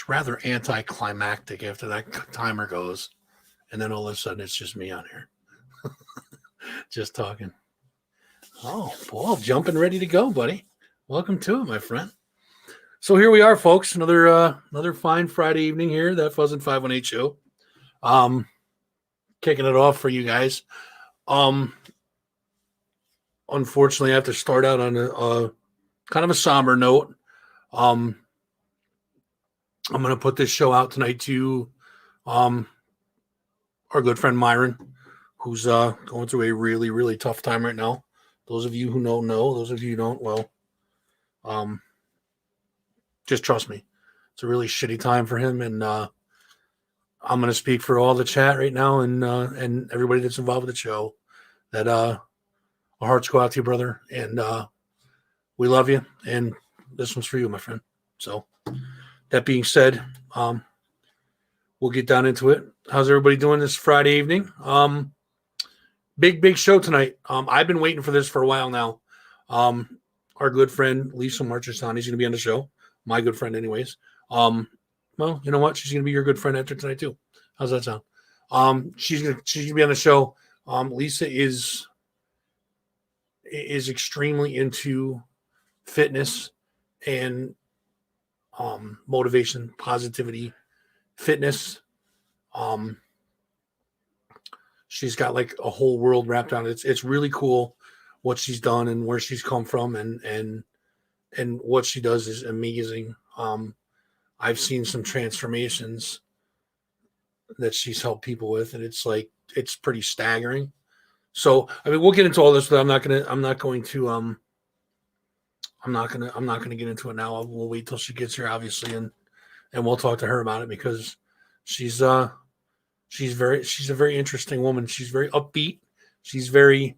it's rather anticlimactic after that timer goes, and then all of a sudden it's just me on here, just talking. Oh, Paul, jumping ready to go, buddy. Welcome to it, my friend. So here we are, folks. Another fine Friday evening here. That Fuzzin' 518 show. Kicking it off for you guys. Unfortunately, I have to start out on a kind of a somber note. I'm going to put this show out tonight to our good friend Myron, who's going through a really, really tough time right now. Those of you who know. Those of you who don't, well, just trust me. It's a really shitty time for him, and I'm going to speak for all the chat right now and everybody that's involved with the show that our hearts go out to you, brother, and we love you, and this one's for you, my friend. So that being said, we'll get down into it. How's everybody doing this Friday evening? Big show tonight. I've been waiting for this for a while now. Our good friend Lisa Marchesani is going to be on the show. My good friend, anyways. Well, you know what? She's going to be your good friend after tonight too. How's that sound? She's gonna be on the show. Lisa is extremely into fitness and motivation, positivity, fitness. She's got like a whole world wrapped around it. It's really cool what she's done and where she's come from, and what she does is amazing. I've seen some transformations that she's helped people with, and it's pretty staggering. So, I mean, we'll get into all this, but I'm not going to get into it now. We'll wait till she gets here, obviously, and we'll talk to her about it, because she's a very interesting woman. She's very upbeat. She's very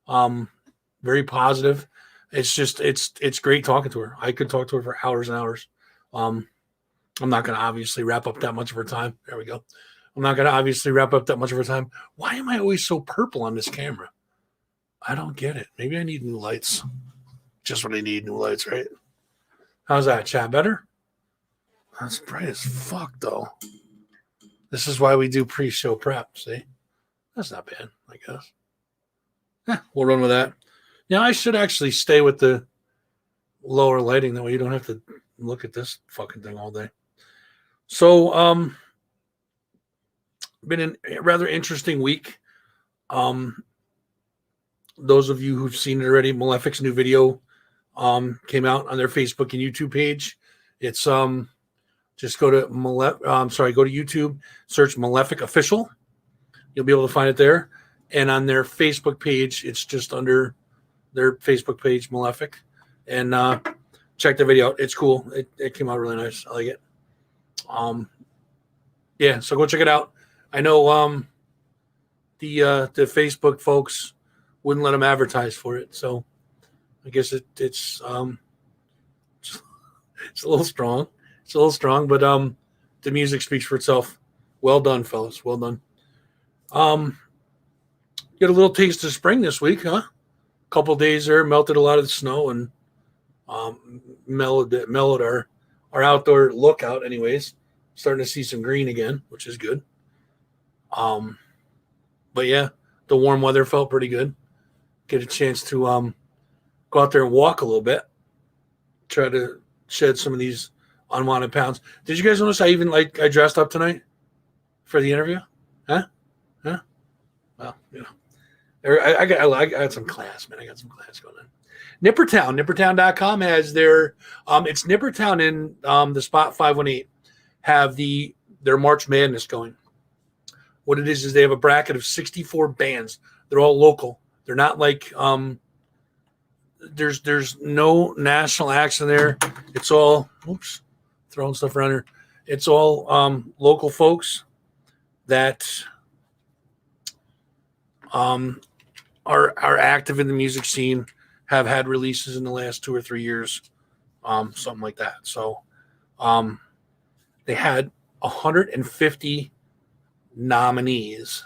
positive. It's just, it's great talking to her. I could talk to her for hours and hours. I'm not going to obviously wrap up that much of her time. There we go. I'm not going to obviously wrap up that much of her time. Why am I always so purple on this camera? I don't get it. Maybe I need new lights. Just when I need new lights, right? How's that, chat? Better? That's bright as fuck, though. This is why we do pre-show prep, see? That's not bad, I guess. Yeah, we'll run with that. Yeah, I should actually stay with the lower lighting. That way you don't have to look at this fucking thing all day. So, been a rather interesting week. Those of you who've seen it already, Malefic's new video came out on their Facebook and YouTube page. It's just go to go to YouTube, search Malefic Official. You'll be able to find it there. And on their Facebook page, it's just under their Facebook page, Malefic. And check the video out. It's cool. It came out really nice. I like it. Yeah, so go check it out. I know the Facebook folks wouldn't let them advertise for it, so I guess it's a little strong. It's a little strong, but the music speaks for itself. Well done, fellas. Well done. Get a little taste of spring this week, huh? A couple days there, melted a lot of the snow and mellowed our outdoor lookout. Anyways, starting to see some green again, which is good. But yeah, the warm weather felt pretty good. Get a chance to go out there and walk a little bit. Try to shed some of these unwanted pounds. Did you guys notice I dressed up tonight for the interview? Huh? Well, you know, I got some class, man. I got some class going on. Nippertown, nippertown.com has their it's Nippertown in the spot 518 have their March Madness going. What it is they have a bracket of 64 bands. They're all local. They're not like there's no national acts in there. It's all throwing stuff around here. It's all local folks that are active in the music scene, have had releases in the last 2 or 3 years, something like that. So they had 150 nominees,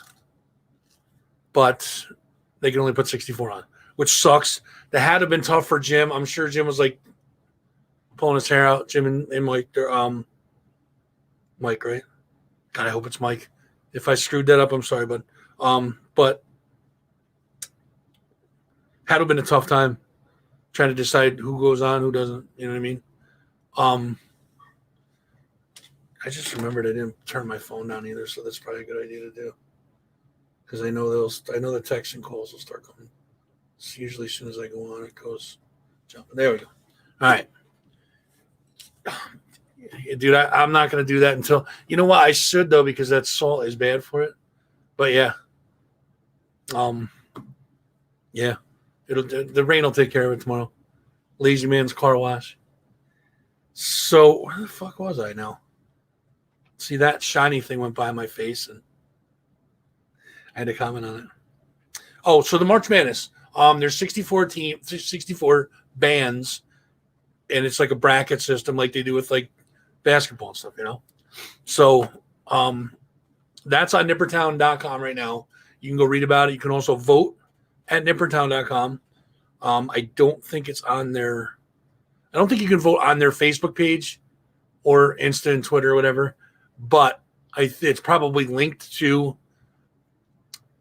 but they can only put 64 on, which sucks. That had to have been tough for Jim. I'm sure Jim was like pulling his hair out. Jim and Mike, Mike, right? God, I hope it's Mike. If I screwed that up, I'm sorry, bud. But had to been a tough time trying to decide who goes on, who doesn't. You know what I mean? I just remembered I didn't turn my phone down either, so that's probably a good idea to do. Because I know the texts and calls will start coming. It's usually as soon as I go on, it goes jumping. There we go. All right. Dude, I'm not going to do that until, you know what? I should, though, because that salt is bad for it. But yeah. Yeah. The rain will take care of it tomorrow. Lazy man's car wash. So where the fuck was I now? See, that shiny thing went by my face and I had to comment on it. Oh, so the March Madness. There's 64 bands, and it's like a bracket system like they do with like basketball and stuff, you know? So that's on nippertown.com right now. You can go read about it. You can also vote at nippertown.com. I don't think it's on their – I don't think you can vote on their Facebook page or Insta and Twitter or whatever, but it's probably linked to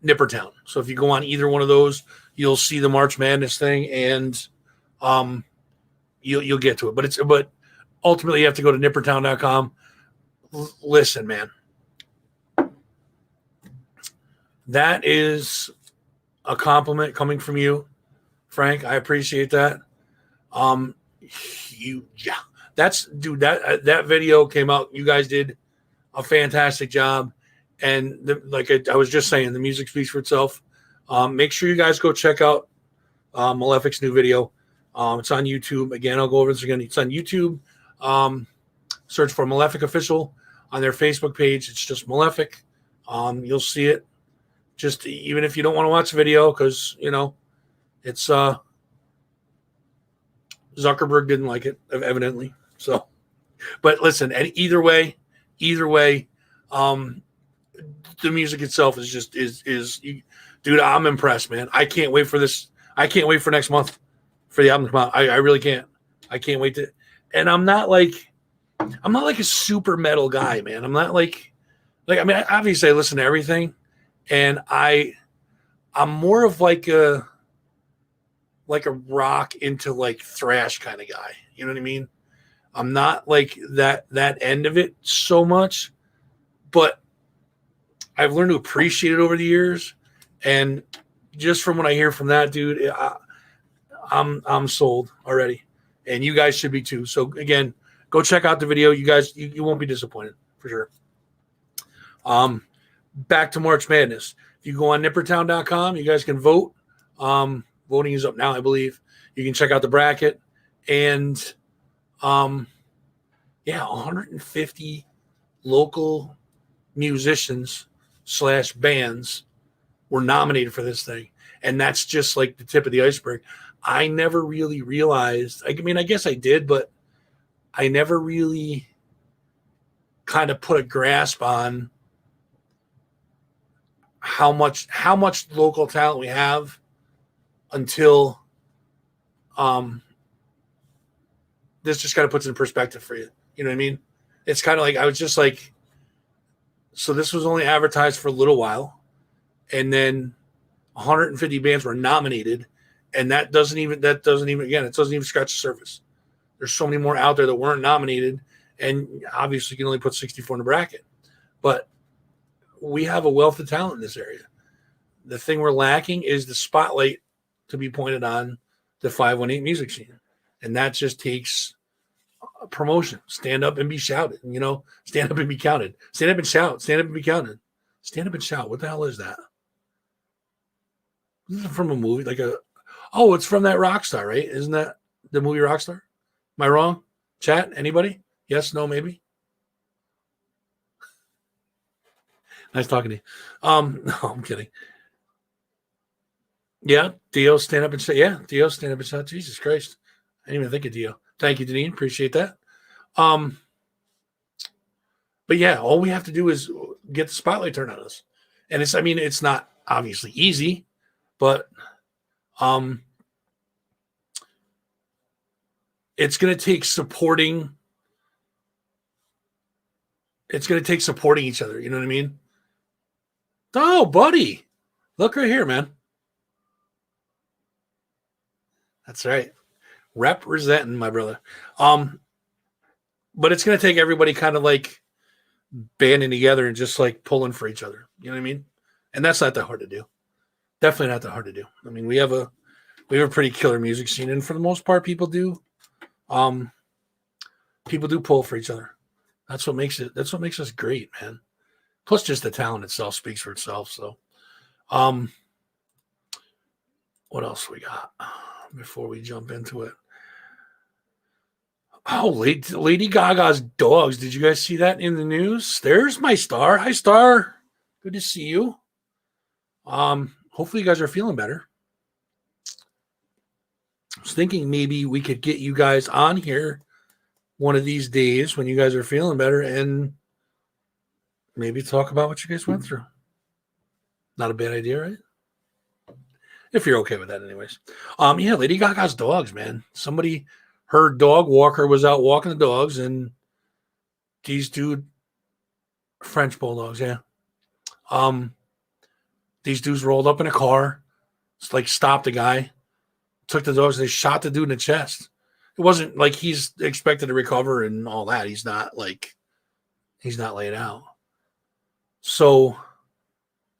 Nippertown. So if you go on either one of those, you'll see the March Madness thing, and you'll get to it. But ultimately, you have to go to nippertown.com. Listen, man, that is a compliment coming from you, Frank. I appreciate that. That video came out. You guys did a fantastic job. And I was just saying, the music speaks for itself. Make sure you guys go check out Malefic's new video. It's on YouTube. Again, I'll go over this again. It's on YouTube. Search for Malefic Official on their Facebook page. It's just Malefic. You'll see it. Just even if you don't want to watch the video, because it's Zuckerberg didn't like it, evidently. So, but listen, and either way, the music itself is just dude, I'm impressed, man. I can't wait for this. I can't wait for next month for the album to come out. I really can't. I can't wait to. And I'm not like a super metal guy, man. I'm not like I mean, obviously I listen to everything, and I'm more of like a rock into like thrash kind of guy. You know what I mean? I'm not like that end of it so much, but I've learned to appreciate it over the years. And just from what I hear from that dude, I'm sold already. And you guys should be too. So again, go check out the video. You guys, you won't be disappointed for sure. Back to March Madness. If you go on nippertown.com, you guys can vote. Voting is up now, I believe. You can check out the bracket. And 150 local musicians / bands were nominated for this thing. And that's just like the tip of the iceberg. I never really realized, I mean, I guess I did, but I never really kind of put a grasp on how much local talent we have until this just kind of puts it in perspective for you. You know what I mean? It's kind of like, I was just like, so this was only advertised for a little while, and then 150 bands were nominated, and it doesn't even scratch the surface. There's so many more out there that weren't nominated, and obviously you can only put 64 in the bracket. But we have a wealth of talent in this area. The thing we're lacking is the spotlight to be pointed on the 518 music scene. And that just takes promotion. Stand up and be shouted. Stand up and be counted. Stand up and shout. Stand up and be counted. Stand up and shout. What the hell is that? This is from a movie. It's from that Rockstar, right? Isn't that the movie Rockstar? Am I wrong? Chat? Anybody? Yes, no, maybe? Nice talking to you. No, I'm kidding. Yeah, Dio, stand up and shout. Yeah, Dio, stand up and shout. Jesus Christ. I didn't even think of Dio. Thank you, Deneen. Appreciate that. But yeah, all we have to do is get the spotlight turned on us. And it's not obviously easy, but it's going to take supporting it's going to take supporting each other. You know what I mean? Oh, buddy, look right here, man. That's right. Representing my brother. But it's going to take everybody kind of like banding together and just like pulling for each other. You know what I mean? And that's not that hard to do. Definitely not that hard to do. I mean, we have a pretty killer music scene, and for the most part, people do pull for each other. That's what makes us great, man. Plus, just the talent itself speaks for itself. So, what else we got before we jump into it? Oh, Lady Gaga's dogs. Did you guys see that in the news? There's my Star. Hi, Star. Good to see you. Hopefully you guys are feeling better. I was thinking maybe we could get you guys on here one of these days when you guys are feeling better and maybe talk about what you guys went through. Not a bad idea, right? If you're okay with that anyways. Yeah, Lady Gaga's dogs, man. Her dog walker was out walking the dogs, and these French bulldogs, yeah. These dudes rolled up in a car, stopped the guy, took the dogs, and they shot the dude in the chest. It wasn't like he's expected to recover and all that. He's not laid out. So,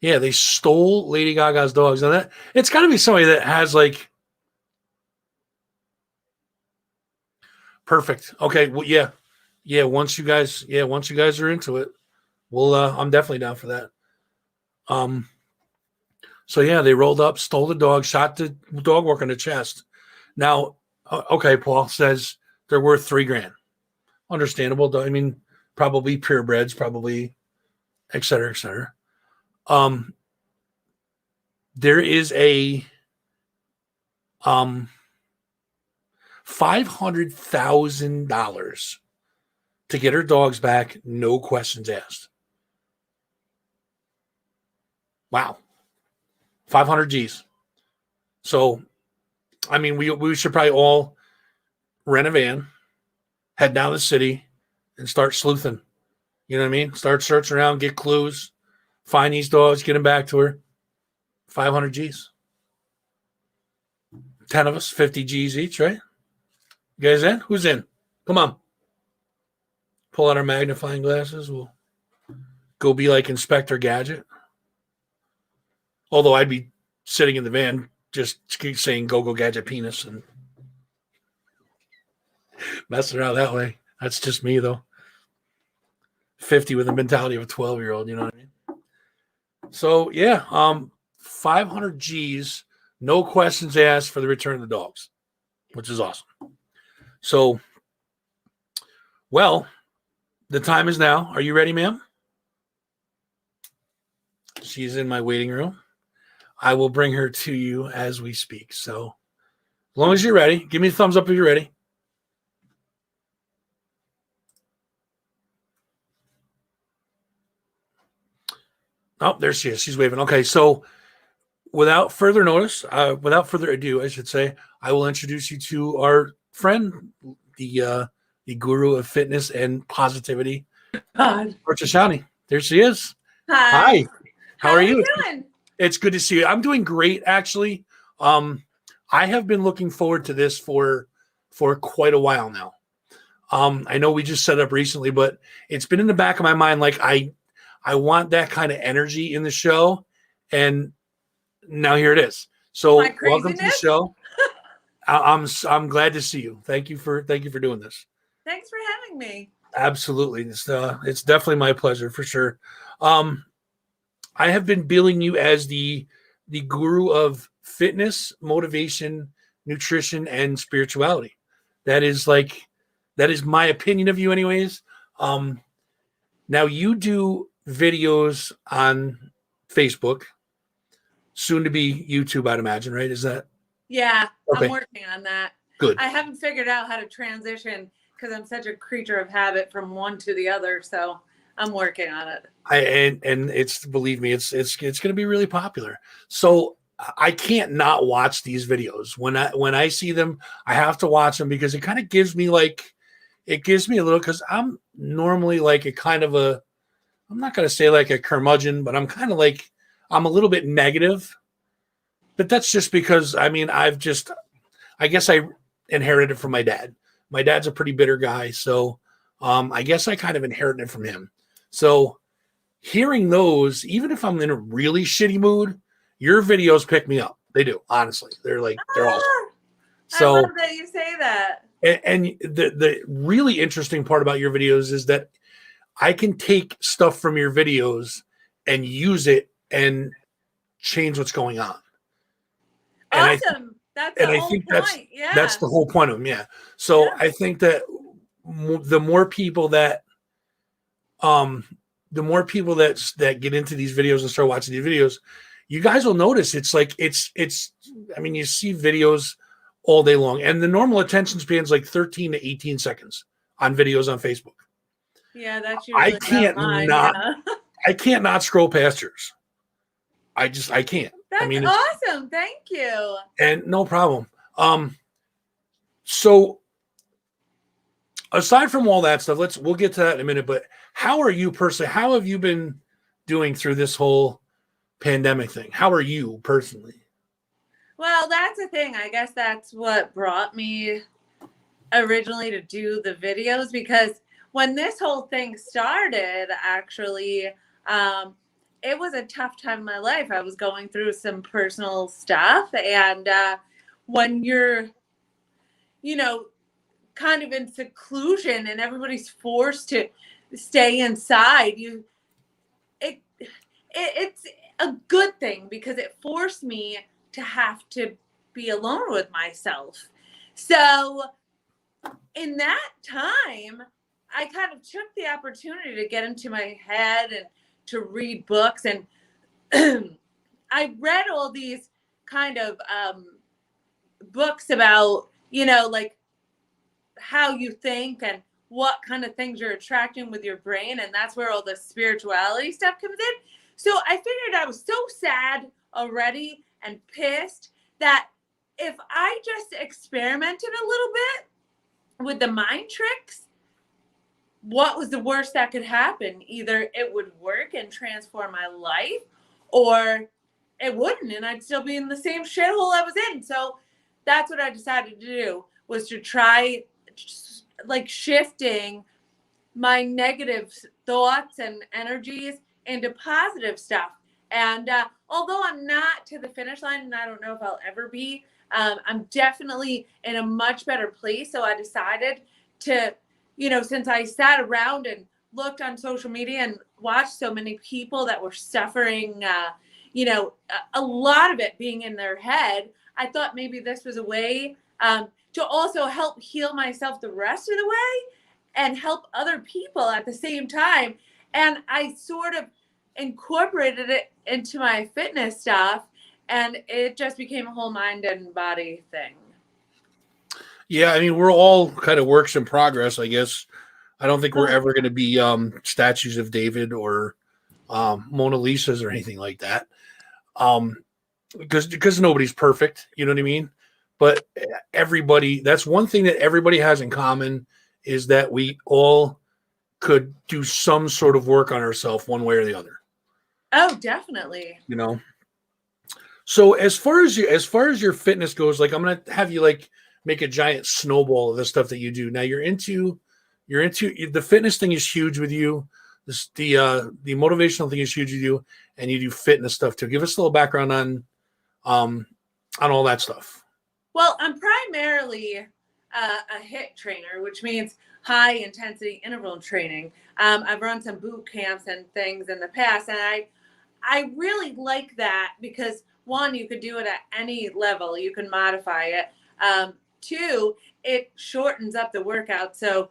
yeah, they stole Lady Gaga's dogs. And it's got to be somebody that has perfect. Okay, well, yeah. Once you guys are into it, I'm definitely down for that. So yeah, they rolled up, stole the dog, shot the dog walker in the chest. Now, okay, Paul says they're worth $3,000. Understandable. I mean, probably purebreds, probably, et cetera, et cetera. There is a $500,000 to get her dogs back, no questions asked. Wow. 500 G's. So, I mean, we should probably all rent a van, head down to the city, and start sleuthing. You know what I mean? Start searching around, get clues, find these dogs, get them back to her. 500 G's. 10 of us, 50 G's each, right? You guys in? Who's in? Come on. Pull out our magnifying glasses. We'll go be like Inspector Gadget. Although I'd be sitting in the van just saying go gadget penis and messing around that way. That's just me, though. 50 with the mentality of a 12-year-old, you know what I mean? So, yeah, 500 G's, no questions asked for the return of the dogs, which is awesome. So, well, the time is now. Are you ready, ma'am? She's in my waiting room. I will bring her to you as we speak. So, as long as you're ready, give me a thumbs up if you're ready. Oh, there she is. She's waving. Okay, so without further ado, I should say, I will introduce you to our friend, the guru of fitness and positivity, Marchesani. There she is. Hi. How are you doing? It's good to see you. I'm doing great, actually. I have been looking forward to this for quite a while now. I know we just set up recently, but it's been in the back of my mind. Like I want that kind of energy in the show, and now here it is. So welcome to the show. I'm glad to see you. Thank you for doing this. Thanks for having me. Absolutely, it's definitely my pleasure for sure. I have been billing you as the guru of fitness, motivation, nutrition, and spirituality. That is my opinion of you, anyways. Now you do videos on Facebook, soon to be YouTube, I'd imagine, right? Is that? Yeah, okay. I'm working on that. Good. I haven't figured out how to transition because I'm such a creature of habit from one to the other. So I'm working on it. And it's, believe me, it's going to be really popular. So I can't not watch these videos. When I see them, I have to watch them because it kind of gives me it gives me a little, because I'm normally like a kind of a, I'm not going to say like a curmudgeon, but I'm kind of like, I'm a little bit negative. But that's just because, I mean, I guess I inherited it from my dad. My dad's a pretty bitter guy. So I guess I kind of inherited it from him. So hearing those, even if I'm in a really shitty mood, your videos pick me up. They do, honestly. They're awesome. I love So, that you say that. and the really interesting part about your videos is that I can take stuff from your videos and use it and change what's going on. And Awesome. That's the I whole think point. Yeah. that's the whole point of them. Yeah. So Yeah. I think that the more people that that get into these videos and start watching these videos, you guys will notice it's like it's I mean, you see videos all day long, and the normal attention span is like 13 to 18 seconds on videos on Facebook. Yeah, that's I usually can't about mine. not Yeah. I can't not scroll past yours. I can't. That's I mean, awesome. Thank you. and no problem. So aside from all that stuff, we'll get to that in a minute. But how are you personally? How have you been doing through this whole pandemic thing? How are you personally? Well, that's the thing. I guess that's what brought me originally to do the videos, because when this whole thing started, actually, it was a tough time in my life. I was going through some personal stuff. And when you're, you know, kind of in seclusion and everybody's forced to stay inside, it's a good thing, because it forced me to have to be alone with myself. So in that time, I kind of took the opportunity to get into my head and to read books. And I read all these kind of books about, like how you think and what kind of things you're attracting with your brain. And that's where all the spirituality stuff comes in. So I figured I was so sad already and pissed that if I just experimented a little bit with the mind tricks, what was the worst that could happen? Either it would work and transform my life, or it wouldn't, and I'd still be in the same shithole I was in. So that's what I decided to do, was to try like shifting my negative thoughts and energies into positive stuff. And although I'm not to the finish line, and I don't know if I'll ever be, I'm definitely in a much better place. So I decided to, since I sat around and looked on social media and watched so many people that were suffering, a lot of it being in their head, I thought maybe this was a way to also help heal myself the rest of the way and help other people at the same time. And I sort of incorporated it into my fitness stuff, and it just became a whole mind and body thing. Yeah, I mean, we're all kind of works in progress, I guess. I don't think we're ever going to be statues of David or Mona Lisas or anything like that, because nobody's perfect. You know what I mean? But everybody, that's one thing that everybody has in common, is that we all could do some sort of work on ourselves one way or the other. Oh, definitely. So as far as your fitness goes, like, I'm gonna have you like make a giant snowball of the stuff that you do. Now you're into the fitness thing is huge with you. The motivational thing is huge with you, and you do fitness stuff too. Give us a little background on all that stuff. Well, I'm primarily a HIIT trainer, which means high intensity interval training. I've run some boot camps and things in the past, and I really like that, because one, you could do it at any level. You can modify it. Two, it shortens up the workout. So,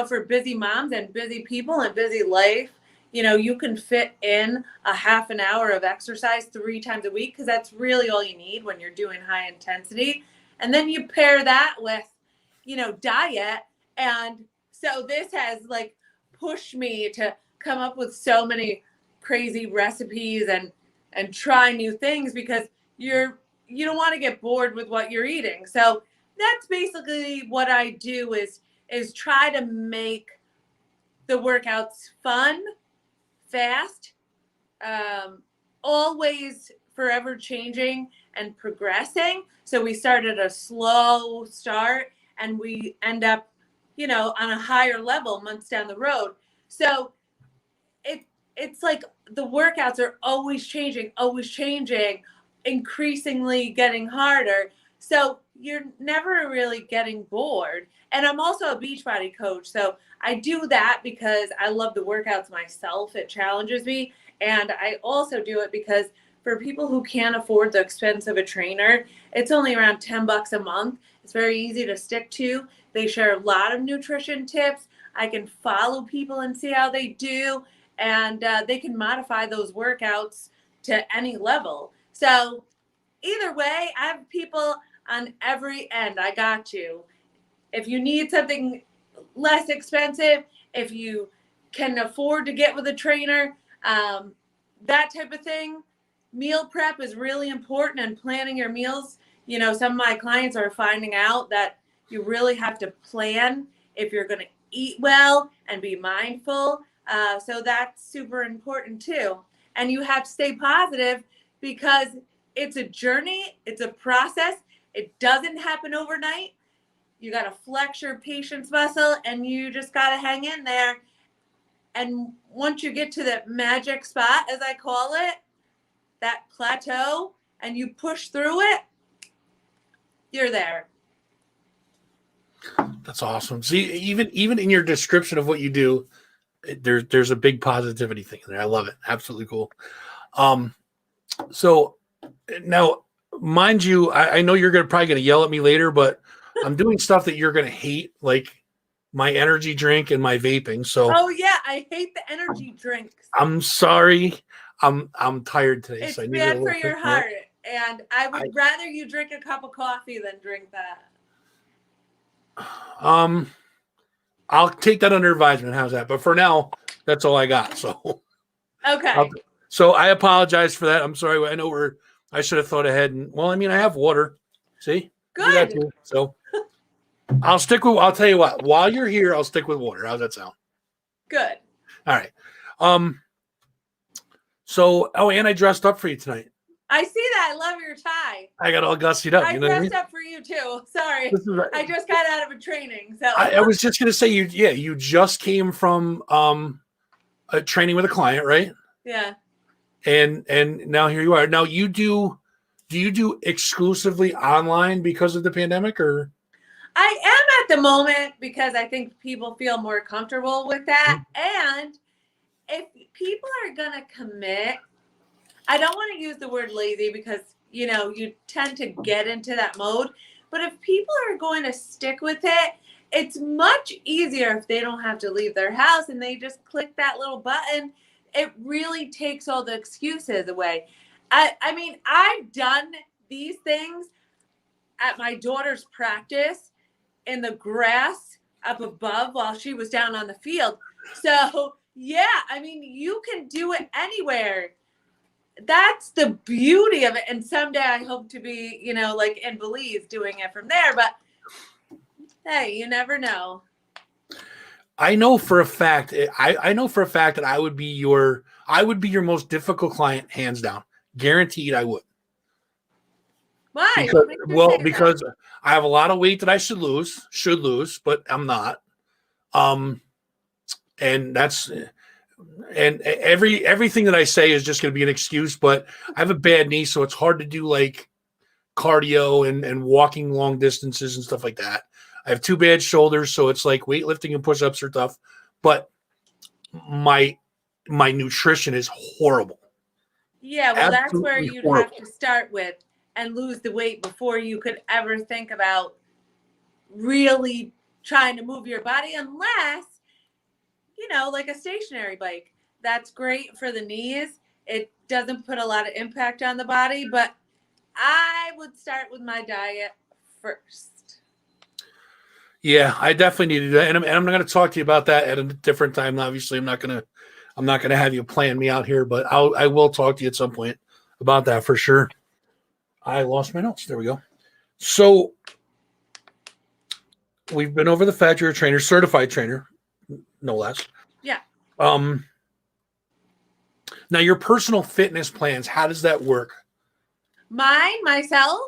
for busy moms and busy people and busy life, you can fit in a half an hour of exercise 3 times a week, because that's really all you need when you're doing high intensity. And then you pair that with, diet. And so this has like pushed me to come up with so many crazy recipes and try new things, because you don't want to get bored with what you're eating. So that's basically what I do, is is try to make the workouts fun, fast, always forever changing and progressing. So we start at a slow start and we end up, on a higher level months down the road. So it's like the workouts are always changing, increasingly getting harder. So you're never really getting bored. And I'm also a Beachbody coach. So I do that because I love the workouts myself. It challenges me. And I also do it because for people who can't afford the expense of a trainer, it's only around $10 a month. It's very easy to stick to. They share a lot of nutrition tips. I can follow people and see how they do. And they can modify those workouts to any level. So either way, I have people on every end. I got you. If you need something less expensive, if you can afford to get with a trainer, that type of thing. Meal prep is really important, and planning your meals. Some of my clients are finding out that you really have to plan if you're going to eat well and be mindful. So that's super important too. And you have to stay positive because it's a journey. It's a process. It doesn't happen overnight. You got to flex your patience muscle and you just got to hang in there. And once you get to that magic spot, as I call it, that plateau, and you push through it, you're there. That's awesome. See, even in your description of what you do, there's a big positivity thing there. I love it. Absolutely cool. So now, mind you, I know you're probably gonna yell at me later, but I'm doing stuff that you're gonna hate, like my energy drink and my vaping. So yeah, I hate the energy drinks. I'm sorry. I'm tired today. It's so I need bad for your heart, and I would rather you drink a cup of coffee than drink that. I'll take that under advisement. How's that? But for now, that's all I got. So okay. So I apologize for that. I'm sorry. I know I should have thought ahead. And I have water. See? Good. So I'll tell you what, while you're here, I'll stick with water. How's that sound? Good. All right. So, and I dressed up for you tonight. I see that. I love your tie. I got all gussied up. I dressed up for you too. Sorry. I just got out of a training. So I was just going to say, you just came from a training with a client, right? Yeah. And now here you are. Now do you do exclusively online because of the pandemic, or? I am at the moment because I think people feel more comfortable with that. Mm-hmm. And if people are going to commit, I don't want to use the word lazy because, you tend to get into that mode. But if people are going to stick with it, it's much easier if they don't have to leave their house and they just click that little button. It really takes all the excuses away. I mean, I've done these things at my daughter's practice in the grass up above while she was down on the field. So, yeah, I mean, you can do it anywhere. That's the beauty of it. And someday I hope to be, like in Belize doing it from there. But hey, you never know. I know for a fact that I would be your most difficult client, hands down. Guaranteed I would. Why? Because I have a lot of weight that I should lose, but I'm not. And that's everything that I say is just going to be an excuse, but I have a bad knee, so it's hard to do like cardio and walking long distances and stuff like that. I have 2 bad shoulders, so it's like weightlifting and push-ups are tough, but my nutrition is horrible. Yeah, well, that's where you'd have to start with and lose the weight before you could ever think about really trying to move your body, unless, like a stationary bike. That's great for the knees. It doesn't put a lot of impact on the body, but I would start with my diet first. Yeah, I definitely need to do that, and I'm going to talk to you about that at a different time. Obviously, I'm not going to have you plan me out here, but I will talk to you at some point about that for sure. I lost my notes. There we go. So we've been over the fact you're a trainer, certified trainer, no less. Yeah. Now your personal fitness plans, how does that work? Myself?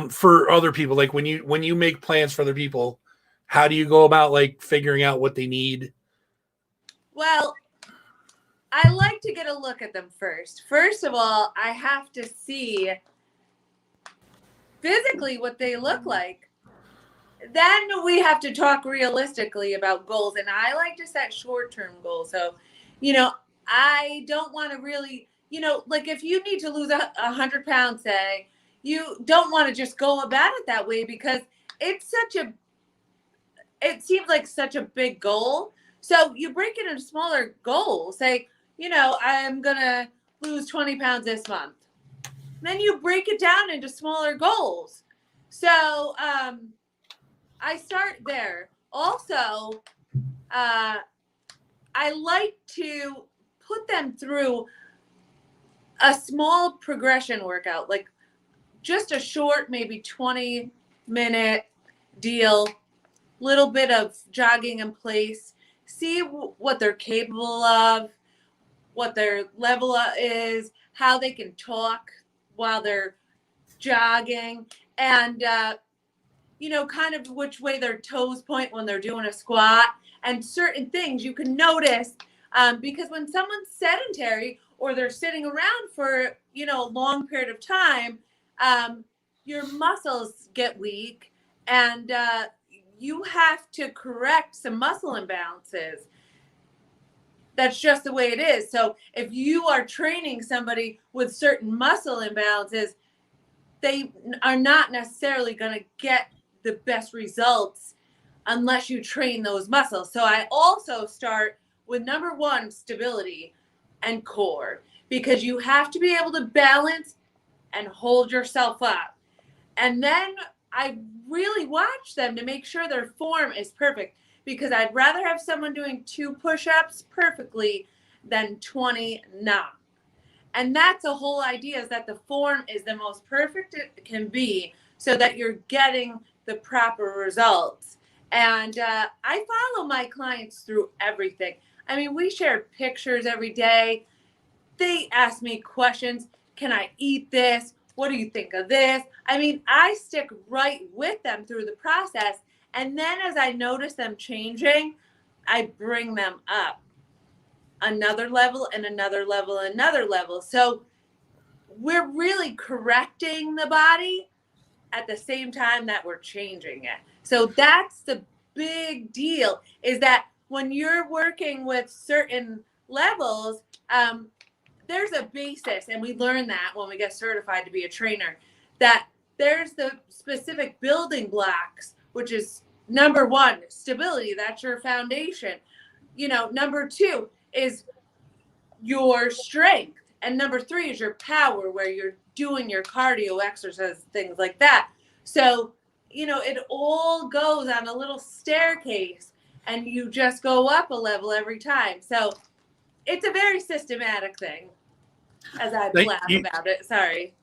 For other people, like when you make plans for other people, how do you go about like figuring out what they need? Well, I like to get a look at them first. First of all, I have to see physically what they look like. Then we have to talk realistically about goals. And I like to set short-term goals. So, I don't want to really, like if you need to lose 100 pounds, say, you don't want to just go about it that way because it seems like such a big goal. So you break it into smaller goals. Say, I'm going to lose 20 pounds this month. Then you break it down into smaller goals. So I start there. Also, I like to put them through a small progression workout, like just a short, maybe 20-minute deal, little bit of jogging in place, see what they're capable of, what their level is, how they can talk while they're jogging, and kind of which way their toes point when they're doing a squat, and certain things you can notice because when someone's sedentary or they're sitting around for a long period of time, your muscles get weak, and you have to correct some muscle imbalances. That's just the way it is. So if you are training somebody with certain muscle imbalances, they are not necessarily going to get the best results unless you train those muscles. So I also start with number one, stability and core, because you have to be able to balance and hold yourself up. And then I really watch them to make sure their form is perfect, because I'd rather have someone doing 2 push-ups perfectly than 20 not. And that's the whole idea, is that the form is the most perfect it can be so that you're getting the proper results. And I follow my clients through everything. I mean, we share pictures every day. They ask me questions. Can I eat this? What do you think of this? I mean, I stick right with them through the process. And then as I notice them changing, I bring them up another level and another level and another level. So we're really correcting the body at the same time that we're changing it. So that's the big deal, is that when you're working with certain levels, there's a basis, and we learn that when we get certified to be a trainer, that there's the specific building blocks, which is number one, stability. That's your foundation. Number two is your strength. And number three is your power, where you're doing your cardio exercise, things like that. So, it all goes on a little staircase, and you just go up a level every time. So it's a very systematic thing, as I laugh about it. Sorry.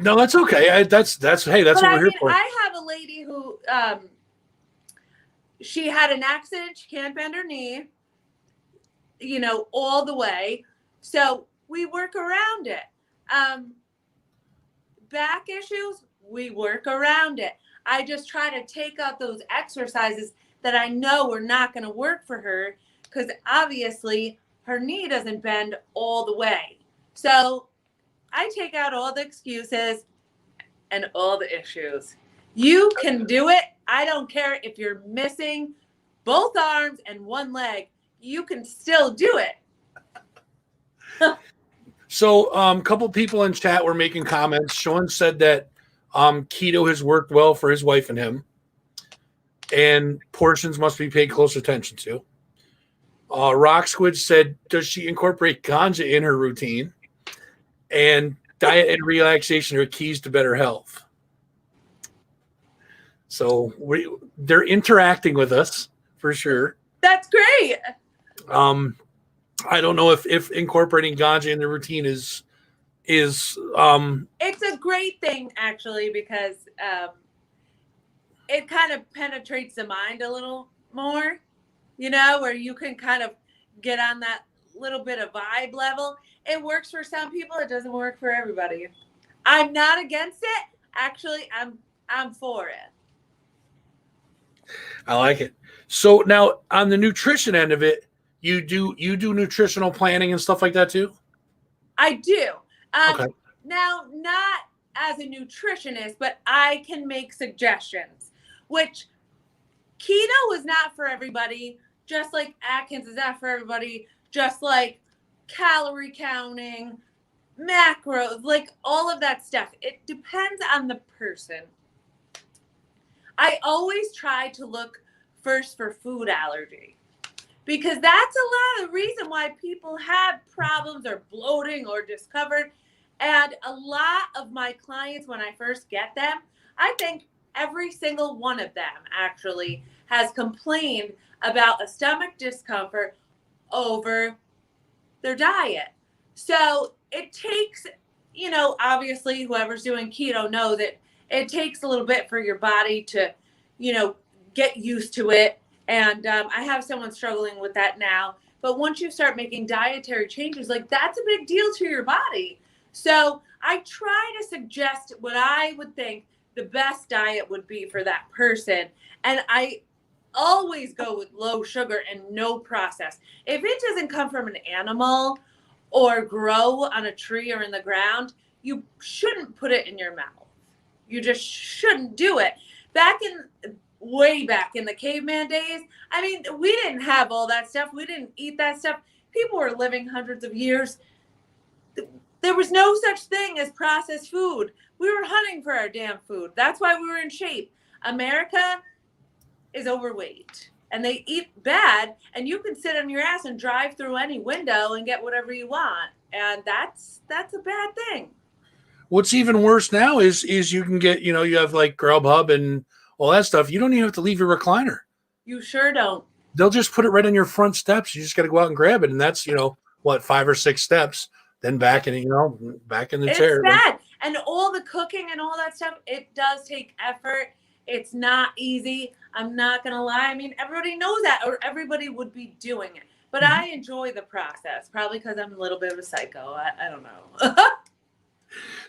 No, that's okay. That's hey, that's what we're here for. I have a lady who she had an accident. She can't bend her knee, all the way. So we work around it. Back issues, we work around it. I just try to take out those exercises that I know are not going to work for her, because obviously her knee doesn't bend all the way. So I take out all the excuses and all the issues. You can do it. I don't care if you're missing both arms and one leg. You can still do it. So a couple people in chat were making comments. Sean said that keto has worked well for his wife and him, and portions must be paid close attention to. Rock Squid said, does she incorporate ganja in her routine? And diet and relaxation are keys to better health. So they're interacting with us for sure. That's great. I don't know if incorporating ganja in the routine is it's a great thing, actually, because it kind of penetrates the mind a little more, you know, where you can kind of get on that little bit of vibe level. It works for some people. It doesn't work for everybody. I'm not against it. Actually, I'm for it. I like it. So now on the nutrition end of it, you do nutritional planning and stuff like that too? I do. Okay. Now, not as a nutritionist, but I can make suggestions, which keto is not for everybody, just like Atkins is not for everybody, just like calorie counting, macros, like all of that stuff. It depends on the person. I always try to look first for food allergy because that's a lot of the reason why people have problems or bloating or discomfort. And a lot of my clients, when I first get them, I think every single one of them actually has complained about a stomach discomfort over their diet. So it takes, you know, obviously whoever's doing keto knows that it takes a little bit for your body to, you know, get used to it. And I have someone struggling with that now. But once you start making dietary changes, like that's a big deal to your body. So I try to suggest what I would think the best diet would be for that person. And I always go with low sugar and no process. If it doesn't come from an animal or grow on a tree or in the ground, you shouldn't put it in your mouth. You just shouldn't do it. Way back in the caveman days, I mean, we didn't have all that stuff. We didn't eat that stuff. People were living hundreds of years. There was no such thing as processed food. We were hunting for our damn food. That's why we were in shape. America is overweight and they eat bad, and you can sit on your ass and drive through any window and get whatever you want. And that's a bad thing. What's even worse now is you can get, you know, you have like Grubhub and all that stuff. You don't even have to leave your recliner. You sure don't. They'll just put it right on your front steps. You just got to go out and grab it. And that's, you know, what, 5 or 6 steps, then back in, you know, back in the chair. It's bad. And all the cooking and all that stuff, it does take effort. It's not easy. I'm not going to lie. I mean, everybody knows that, or everybody would be doing it. But I enjoy the process, probably because I'm a little bit of a psycho. I don't know.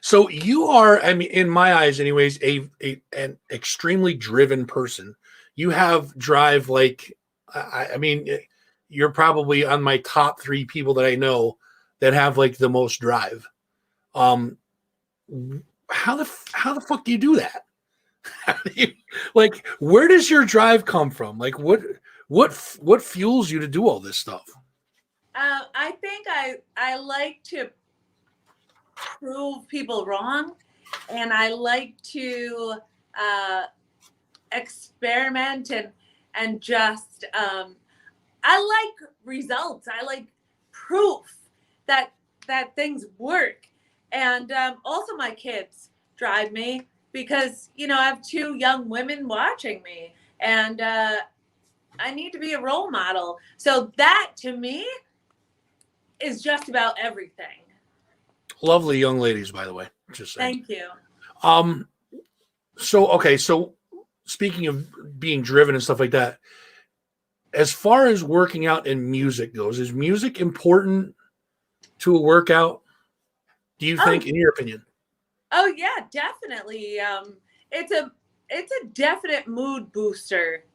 So you are, I mean, in my eyes anyways, an extremely driven person. You have drive like, I mean, you're probably on my top 3 people that I know that have like the most drive. How the fuck do you do that? Like, where does your drive come from? Like, what fuels you to do all this stuff? I think I like to prove people wrong, and I like to experiment and just I like results. I like proof that things work. And also my kids drive me because, you know, I have 2 young women watching me, and I need to be a role model. So that to me is just about everything. Lovely young ladies, by the way. Just saying. Thank you. So speaking of being driven and stuff like that, as far as working out and music goes, is music important to a workout? Do you think, in your opinion? Oh yeah, definitely. It's a definite mood booster.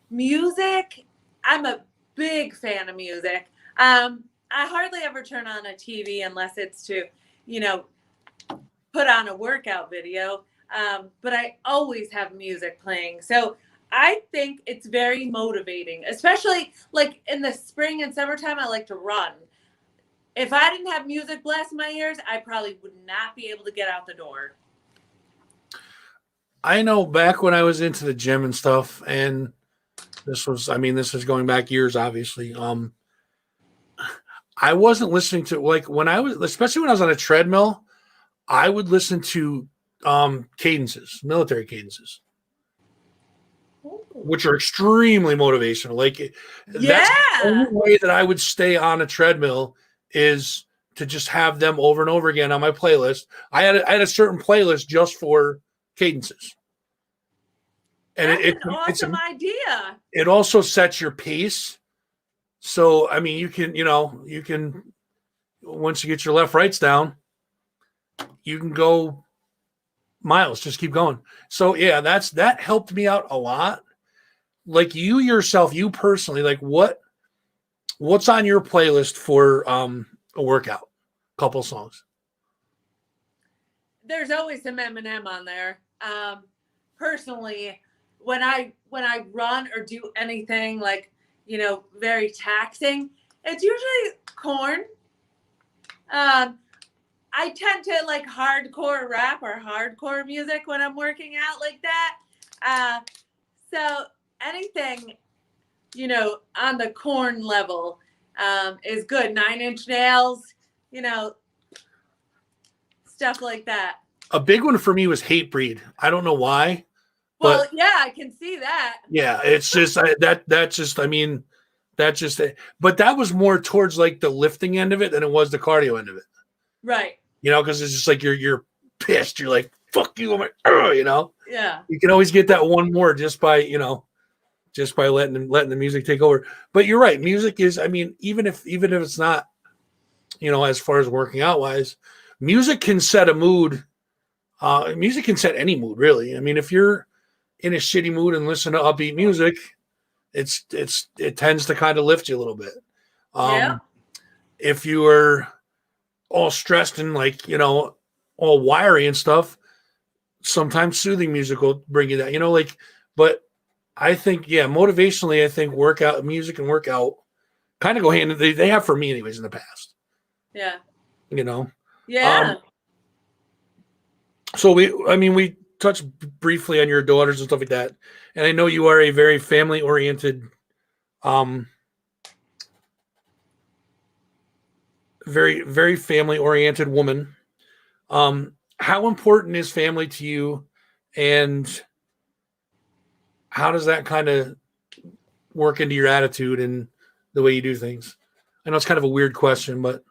Music, I'm a big fan of music. I hardly ever turn on a TV unless it's to, you know, put on a workout video. But I always have music playing. So I think it's very motivating, especially like in the spring and summertime. I like to run. If I didn't have music blasting my ears, I probably would not be able to get out the door. I know back when I was into the gym and stuff, and this is going back years, obviously. I wasn't listening to, like, especially when I was on a treadmill, I would listen to cadences, military cadences, which are extremely motivational. Like, that's the only way that I would stay on a treadmill is to just have them over and over again on my playlist. I had a certain playlist just for cadences. And That's an awesome idea. it also sets your pace. So, I mean, you can, once you get your left rights down, you can go miles, just keep going. So yeah, that helped me out a lot. Like you yourself, you personally, like what's on your playlist for a workout? Couple songs. There's always some Eminem on there. Personally, when I run or do anything like, very taxing, it's usually Corn. I tend to like hardcore rap or hardcore music when I'm working out like that. So anything, on the Corn level is good. 9 Inch Nails, stuff like that. A big one for me was Hatebreed. I don't know why. Well, yeah, I can see that. Yeah, it's just but that was more towards like the lifting end of it than it was the cardio end of it. Right. Because it's just like you're pissed. You're like, fuck you, I'm like, Yeah. You can always get that one more just by letting the music take over. But you're right. Music is, even if it's not, as far as working out wise, music can set a mood. Music can set any mood, really. If you're in a shitty mood and listen to upbeat music, it tends to kind of lift you a little bit. Yeah. If you are all stressed and like, all wiry and stuff, sometimes soothing music will bring you that, but I think, motivationally, I think music and workout kind of go hand in hand. They have for me anyways in the past. Yeah. Yeah. So we touched briefly on your daughters and stuff like that. And I know you are a very family oriented, very, very family oriented woman. How important is family to you, and how does that kind of work into your attitude and the way you do things? I know it's kind of a weird question, but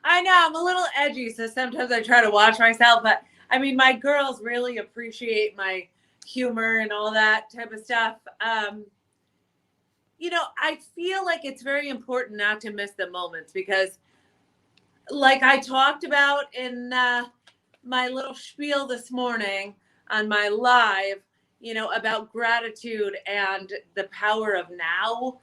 I know I'm a little edgy, so sometimes I try to watch myself, but my girls really appreciate my humor and all that type of stuff. I feel like it's very important not to miss the moments because, like I talked about in my little spiel this morning on my live, about gratitude and the power of now.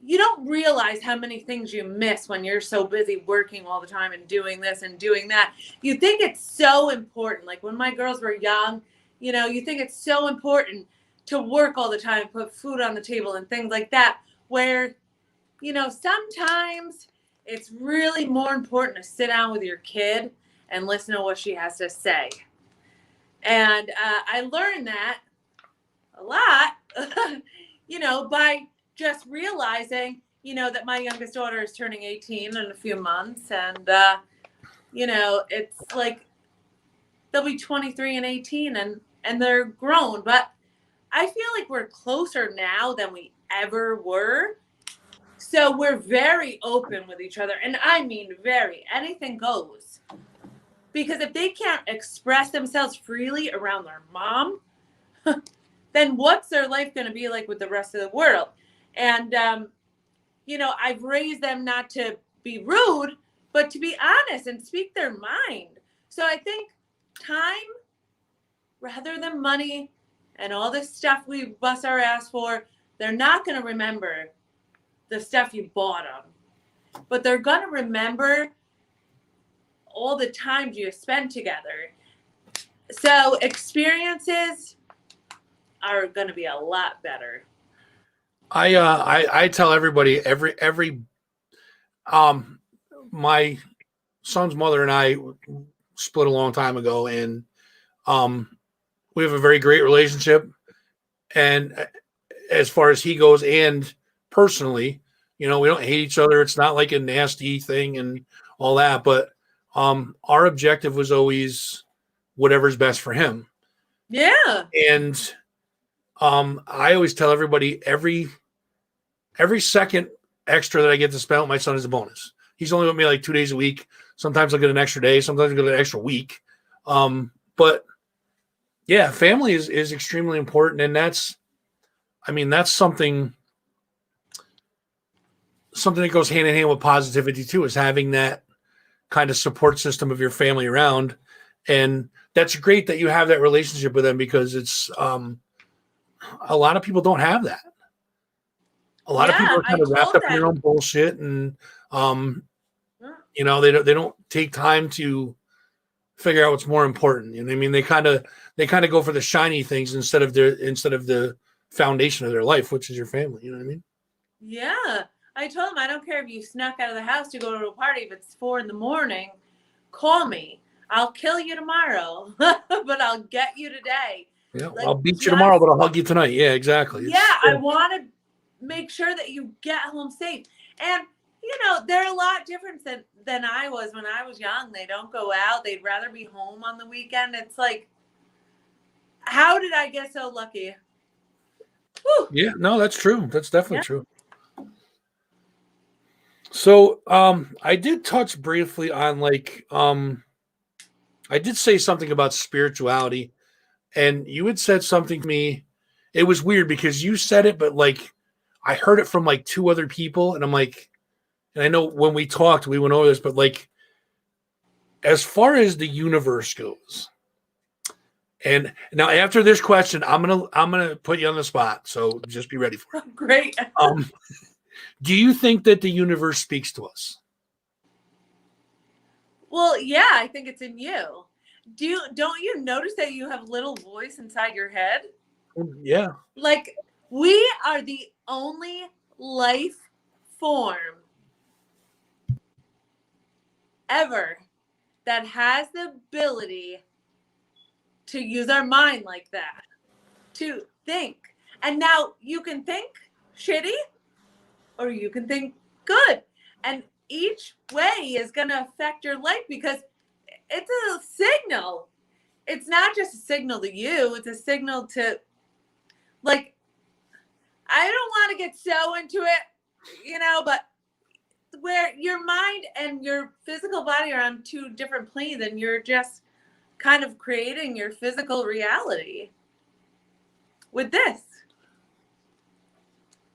You don't realize how many things you miss when you're so busy working all the time and doing this and doing that. You think it's so important. Like when my girls were young, you think it's so important to work all the time, put food on the table and things like that, where, sometimes it's really more important to sit down with your kid and listen to what she has to say. And I learned that a lot, by just realizing, that my youngest daughter is turning 18 in a few months. And, it's like they'll be 23 and 18 and they're grown. But I feel like we're closer now than we ever were. So we're very open with each other. And I mean, anything goes. Because if they can't express themselves freely around their mom, then what's their life going to be like with the rest of the world? And, I've raised them not to be rude, but to be honest and speak their mind. So I think time, rather than money and all this stuff we bust our ass for, they're not going to remember the stuff you bought them. But they're going to remember all the times you spent together. So experiences are going to be a lot better. I tell everybody my son's mother and I split a long time ago, and we have a very great relationship. And as far as he goes, and personally, we don't hate each other. It's not like a nasty thing and all that, but our objective was always whatever's best for him. Yeah. And I always tell everybody every second extra that I get to spend with my son is a bonus. He's only with me like 2 days a week. Sometimes I'll get an extra day. Sometimes I get an extra week. But Yeah, family is extremely important, and that's, I mean, that's something that goes hand in hand with positivity too, is having that kind of support system of your family around. And that's great that you have that relationship with them, because it's a lot of people don't have that. A lot of people Yeah, are I kind of wrapped told up in their them. own bullshit, and um, Mm, they don't take time to figure out what's more important. You know what I mean? They kind of go for the shiny things instead of the foundation of their life, which is your family. You know what I mean? yeah, I told them I don't care if you snuck out of the house to go to a party. If it's 4 in the morning, call me. I'll kill you tomorrow, but I'll get you today. Yeah. I'll Like, beat you tomorrow, just but I'll hug you tonight. Yeah, exactly. yeah, I want to make sure that you get home safe. And they're a lot different than I was when I was young. They don't go out. They'd rather be home on the weekend. It's like, how did I get so lucky? Whew. Yeah, no, that's true. That's definitely Yeah. true. So, I did touch briefly on I did say something about spirituality, and you had said something to me. It was weird because you said it, but like I heard it from like two other people, and I'm like, and I know when we talked, we went over this, but like as far as the universe goes, and now after this question, I'm gonna put you on the spot, so just be ready for it. Great. Um, do you think that the universe speaks to us? Well, yeah, I think it's in you. Don't you notice that you have little voice inside your head? Yeah. Like, we are the only life form ever that has the ability to use our mind like that, to think. And now you can think shitty or you can think good. And each way is going to affect your life because it's a signal. It's not just a signal to you, it's a signal to, like, I don't want to get so into it, but where your mind and your physical body are on two different planes and you're just kind of creating your physical reality with this.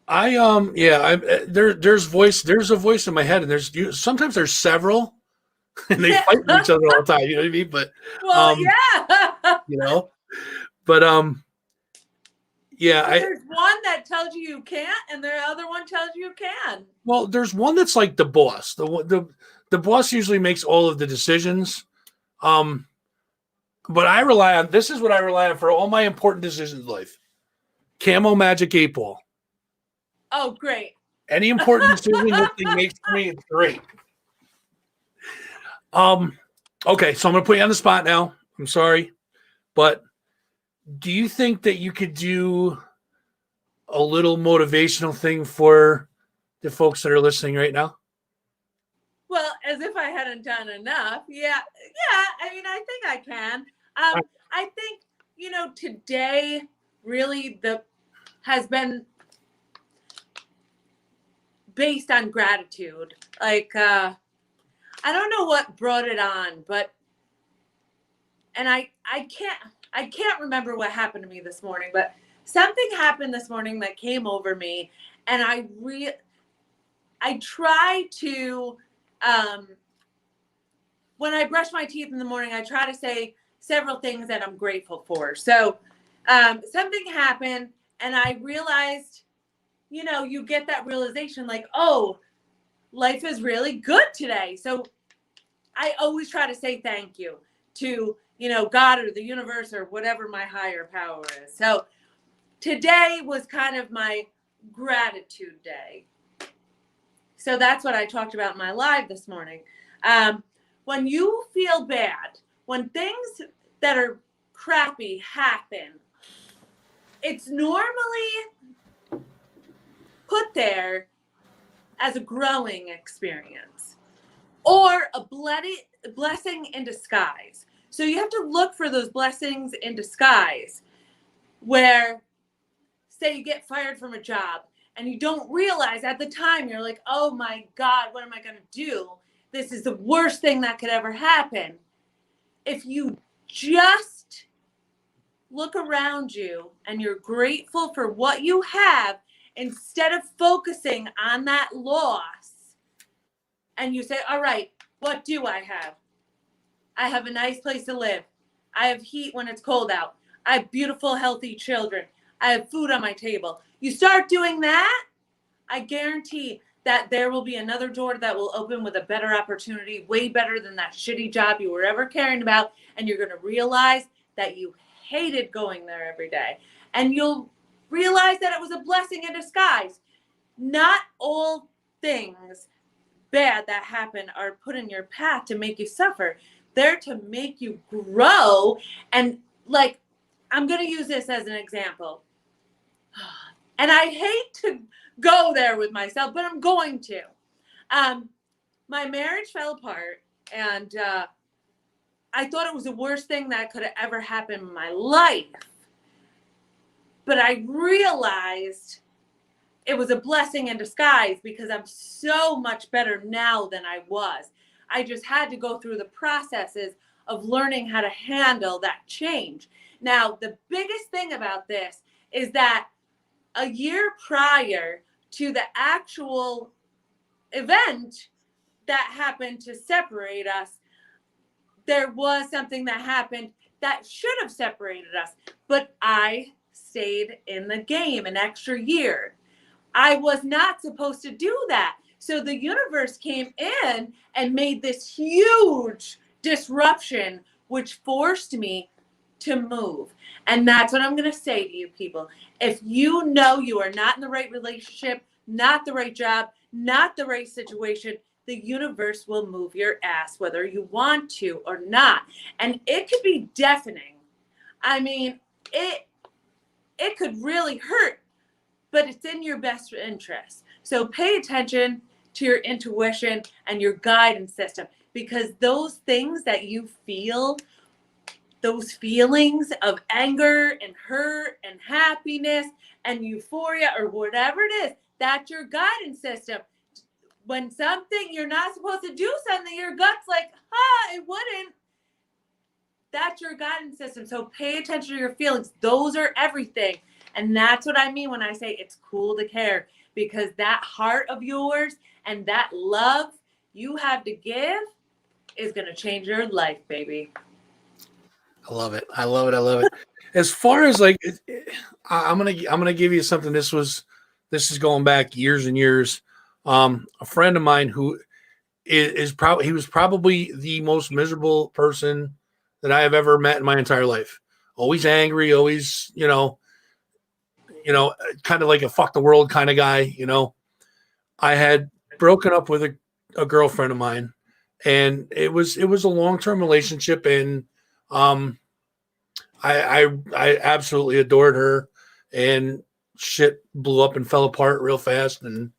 There's a voice in my head, and sometimes there's several, and they Yeah. fight with each other all the time. You know what I mean? But Well, yeah. you know, but yeah, There's one that tells you can't, and the other one tells you can. well, there's one that's like the boss. The boss usually makes all of the decisions. Um, but this is what I rely on for all my important decisions in life. Camo Magic 8 Ball. Oh, great. Any important decision this thing makes for me, it's great. Okay, so I'm gonna put you on the spot now. I'm sorry, but do you think that you could do a little motivational thing for the folks that are listening right now? Well, as if I hadn't done enough. Yeah. Yeah. I mean, I think I can. I think, today really has been based on gratitude. Like, I don't know what brought it on, and I can't remember what happened to me this morning, but something happened this morning that came over me, and I try to, when I brush my teeth in the morning, I try to say several things that I'm grateful for. So something happened, and I realized, you get that realization like, oh, life is really good today. So I always try to say thank you to, God or the universe or whatever my higher power is. So today was kind of my gratitude day. So that's what I talked about in my live this morning. When you feel bad, when things that are crappy happen, it's normally put there as a growing experience or a blessing in disguise. So you have to look for those blessings in disguise where, say, you get fired from a job and you don't realize at the time, you're like, oh my God, what am I going to do? This is the worst thing that could ever happen. If you just look around you and you're grateful for what you have instead of focusing on that loss, and you say, all right, what do I have? I have a nice place to live. I have heat when it's cold out. I have beautiful, healthy children. I have food on my table. You start doing that, I guarantee that there will be another door that will open with a better opportunity, way better than that shitty job you were ever caring about. And you're going to realize that you hated going there every day. And you'll realize that it was a blessing in disguise. Not all things bad that happen are put in your path to make you suffer. They're to make you grow. And like, I'm going to use this as an example. And I hate to go there with myself, but I'm going to. My marriage fell apart, and I thought it was the worst thing that could have ever happened in my life. But I realized it was a blessing in disguise because I'm so much better now than I was. I just had to go through the processes of learning how to handle that change. Now, the biggest thing about this is that a year prior to the actual event that happened to separate us, there was something that happened that should have separated us, but I stayed in the game an extra year. I was not supposed to do that. So the universe came in and made this huge disruption, which forced me to move. And that's what I'm going to say to you people. If you know you are not in the right relationship, not the right job, not the right situation, the universe will move your ass, whether you want to or not. And it could be deafening. I mean, it could really hurt, but it's in your best interest. So pay attention to your intuition and your guidance system, because those things that you feel, those feelings of anger and hurt and happiness and euphoria or whatever it is, that's your guidance system. When something you're not supposed to do something, your gut's like, it wouldn't. That's your guidance system. So pay attention to your feelings. Those are everything. And that's what I mean when I say it's cool to care, because that heart of yours and that love you have to give is going to change your life, baby. I love it. I love it. I love it. As far as like, I'm gonna give you something. This is going back years and years. A friend of mine who he was probably the most miserable person that I have ever met in my entire life. Always angry, always, kind of like a fuck the world kind of guy. I had broken up with a girlfriend of mine, and it was a long-term relationship, and I absolutely adored her, and shit blew up and fell apart real fast. And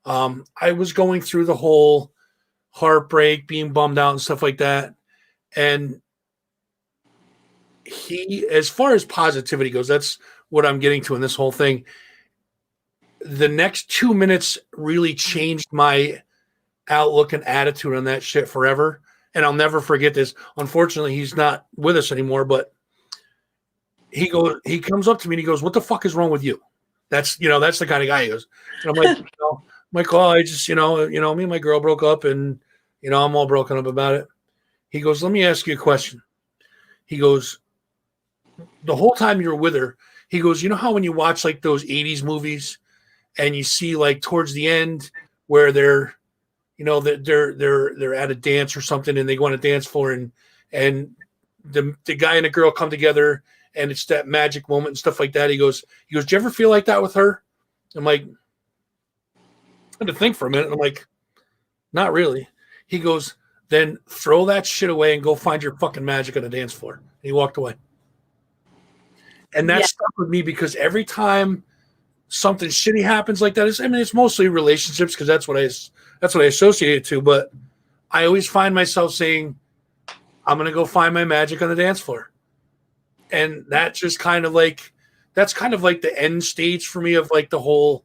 I was going through the whole heartbreak, being bummed out and stuff like that. And as far as positivity goes, that's what I'm getting to in this whole thing. The next 2 minutes really changed my outlook and attitude on that shit forever. And I'll never forget this. Unfortunately, he's not with us anymore, but he comes up to me and he goes, "What the fuck is wrong with you?" That's the kind of guy he goes. And I'm like, "Oh, I just, me and my girl broke up, and, I'm all broken up about it." He goes, "Let me ask you a question." He goes, "The whole time you're with her," he goes, "you know how when you watch like those 80s movies and you see like towards the end where they're at a dance or something and they go on a dance floor and the guy and the girl come together and it's that magic moment and stuff like that." He goes, "Do you ever feel like that with her?" I'm like, I had to think for a minute. I'm like, "Not really." He goes, "Then throw that shit away and go find your fucking magic on the dance floor." And he walked away. And that stuck with me because every time something shitty happens like that, it's mostly relationships because that's what I associate it to. But I always find myself saying, "I'm gonna go find my magic on the dance floor," and that's kind of like the end stage for me of like the whole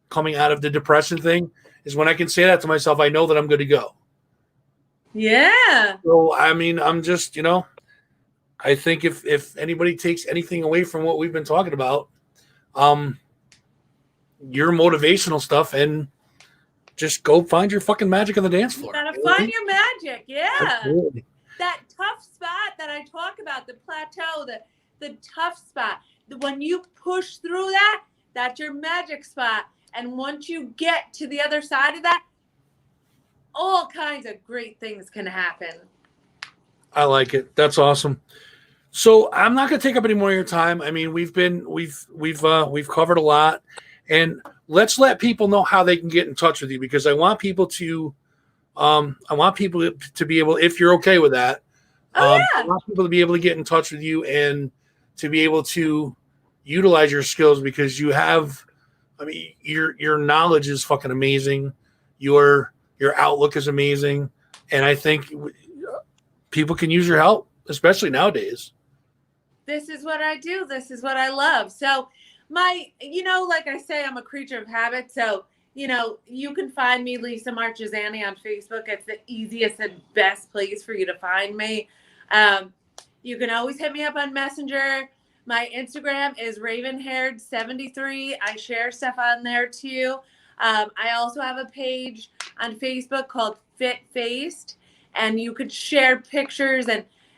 coming out of the depression thing. Is when I can say that to myself, I know that I'm good to go. Yeah. So I mean, I'm just I think if anybody takes anything away from what we've been talking about, your motivational stuff, and just go find your fucking magic on the dance floor. You gotta find your magic, yeah. Absolutely. That tough spot that I talk about, the plateau, the tough spot. When you push through that, that's your magic spot. And once you get to the other side of that, all kinds of great things can happen. I like it. That's awesome. So I'm not going to take up any more of your time. I mean, we've covered a lot, and let's let people know how they can get in touch with you, because I want people to be able, if you're okay with that, I want people to be able to get in touch with you and to be able to utilize your skills, because you have, I mean, your knowledge is fucking amazing. Your outlook is amazing. And I think people can use your help, especially nowadays. This is what I do. This is what I love. So like I say, I'm a creature of habit. So, you can find me, Lisa Marchesani, on Facebook. It's the easiest and best place for you to find me. You can always hit me up on Messenger. My Instagram is ravenhaired73. I share stuff on there too. I also have a page on Facebook called Fit Faced, and you could share pictures,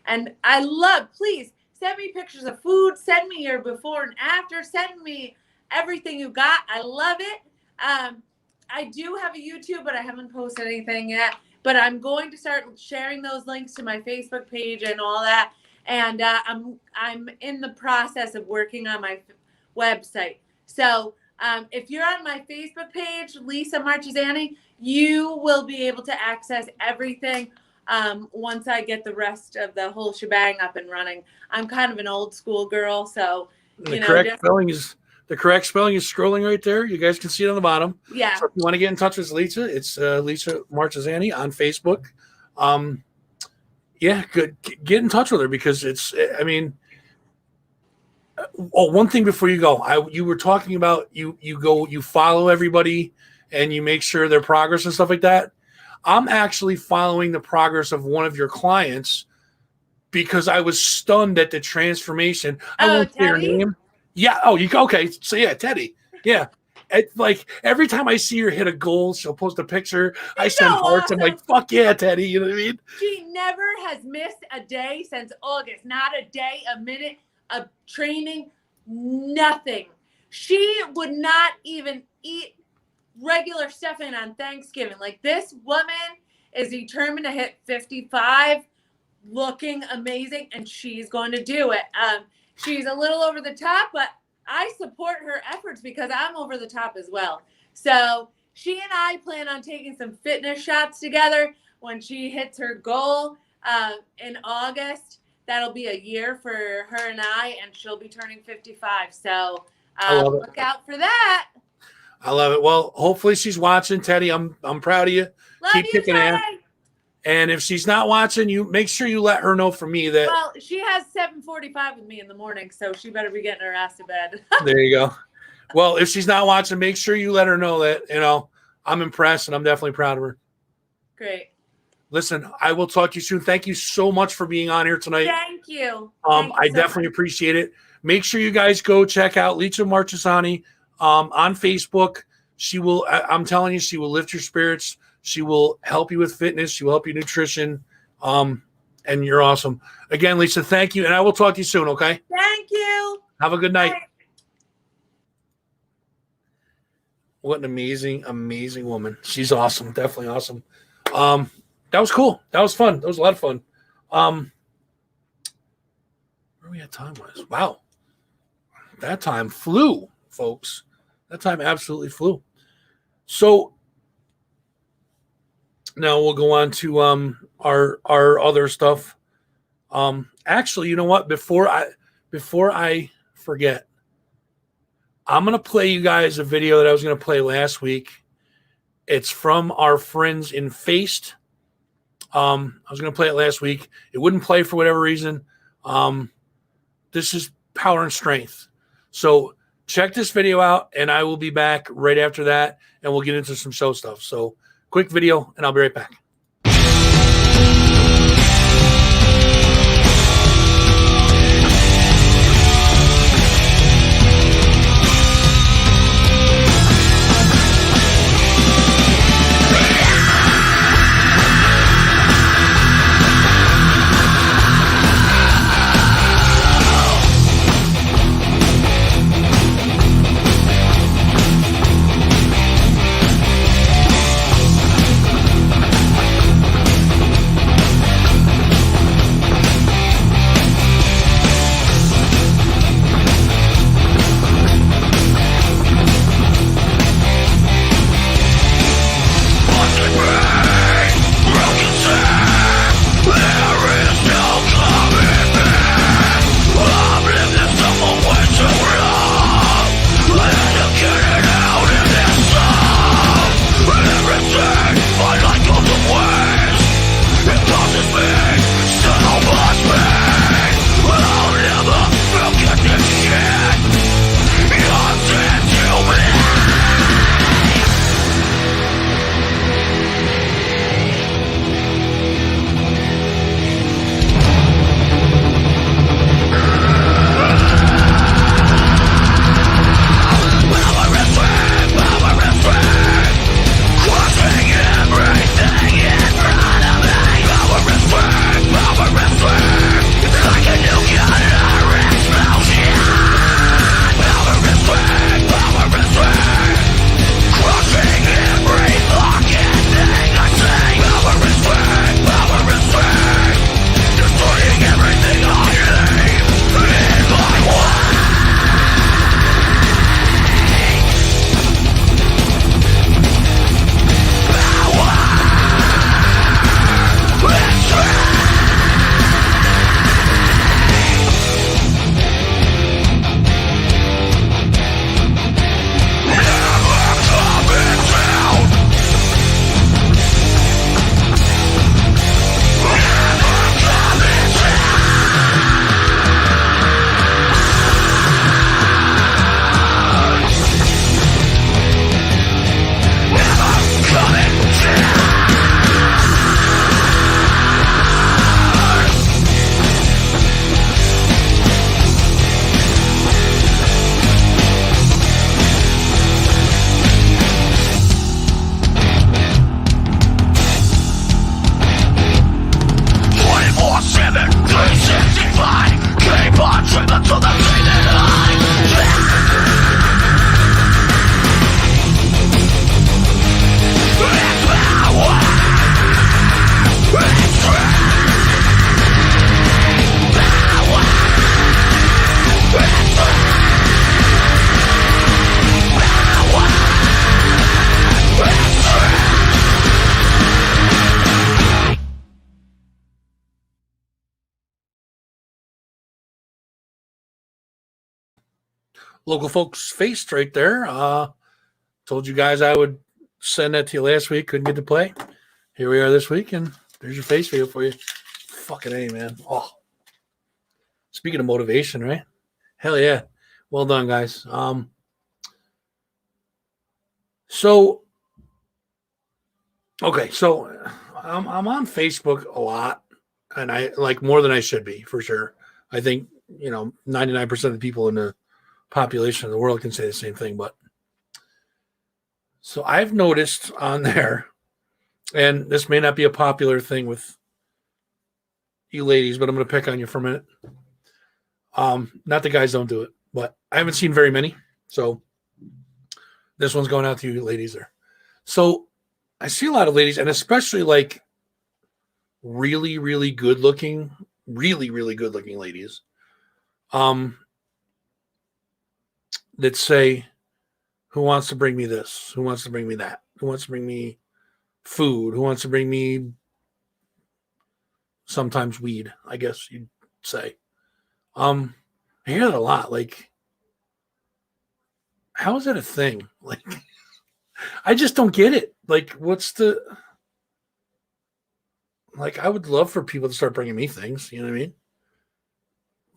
and I love, please send me pictures of food, send me your before and after, send me everything you got. I love it. I do have a YouTube, but I haven't posted anything yet, but I'm going to start sharing those links to my Facebook page and all that. And I'm in the process of working on my website. So if you're on my Facebook page, Lisa Marchesani, you will be able to access everything once I get the rest of the whole shebang up and running. I'm kind of an old school girl, so the correct spelling is scrolling right there. You guys can see it on the bottom. Yeah. So if you want to get in touch with Lisa, it's Lisa Marchesani on Facebook. Yeah, good. Get in touch with her, because it's, I mean, one thing before you go, you were talking about you follow everybody and you make sure their progress and stuff like that. I'm actually following the progress of one of your clients because I was stunned at the transformation. I won't say her name. Yeah. Oh, okay. So yeah, Teddy. Yeah. Like every time I see her hit a goal, she'll post a picture. I send hearts. I'm like, fuck yeah, Teddy. You know what I mean? She never has missed a day since August. Not a day, a minute of training, nothing. She would not even eat regular stuffing on Thanksgiving. Like, this woman is determined to hit 55, looking amazing, and she's going to do it. She's a little over the top, but I support her efforts because I'm over the top as well. So she and I plan on taking some fitness shots together when she hits her goal in August. That'll be a year for her and I, and she'll be turning 55. So look out for that. I love it. Well, hopefully she's watching. Teddy, I'm proud of you. Keep kicking ass. And if she's not watching, you make sure you let her know from me that. Well, she has 7:45 with me in the morning, so she better be getting her ass to bed. There you go. Well, if she's not watching, make sure you let her know that, I'm impressed and I'm definitely proud of her. Great. Listen, I will talk to you soon. Thank you so much for being on here tonight. Thank you. I definitely appreciate it. Make sure you guys go check out Lisa Marchesani on Facebook. She will, I'm telling you, she will lift your spirits. She will help you with fitness. She will help you nutrition. And you're awesome. Again, Lisa, thank you. And I will talk to you soon, okay? Thank you. Have a good night. Bye. What an amazing, amazing woman. She's awesome. Definitely awesome. That was cool. That was fun. That was a lot of fun. Where are we at time-wise? Wow. That time flew, folks. That time absolutely flew. So now we'll go on to our other stuff. Actually, you know what? Before I forget, I'm gonna play you guys a video that I was gonna play last week. It's from our friends in Faced. I was gonna play it last week. It wouldn't play for whatever reason. This is Power and Strength. So check this video out, and I will be back right after that, and we'll get into some show stuff. So quick video, and I'll be right back. local folks faced right there. Told you guys I would send that to you last week. Couldn't get to play. Here we are this week, and there's your face video for you. Fucking A, man. Oh, speaking of motivation, right? Hell yeah. Well done, guys. So I'm on Facebook a lot, and I like more than I should be, for sure. I think 99% of the people in the population of the world can say the same thing, but so I've noticed on there, and this may not be a popular thing with you ladies, but I'm going to pick on you for a minute. Not the guys don't do it, but I haven't seen very many, so this one's going out to you ladies there. So I see a lot of ladies, and especially like really, really good looking ladies, that say, who wants to bring me this? Who wants to bring me that? Who wants to bring me food? Who wants to bring me sometimes weed, I guess you'd say. I hear that a lot. Like, how is that a thing? Like, I just don't get it. Like, I would love for people to start bringing me things. You know what I mean?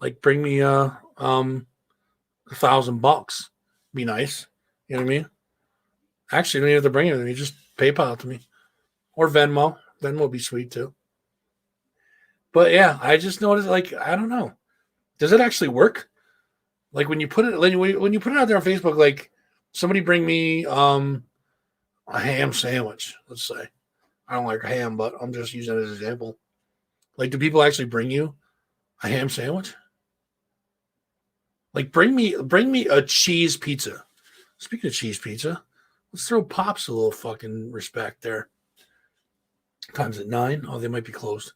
Like, bring me $1,000. Be nice. You know what I mean? Actually, you don't even have to bring it to me. Just PayPal it to me. Or Venmo. Venmo would be sweet too. But yeah, I just noticed, like, I don't know. Does it actually work? Like when you put it when you put it out there on Facebook, like somebody bring me a ham sandwich, let's say. I don't like ham, but I'm just using it as an example. Like, do people actually bring you a ham sandwich? Like, bring me a cheese pizza. Speaking of cheese pizza, let's throw Pops a little fucking respect there. Time's at 9. Oh, they might be closed.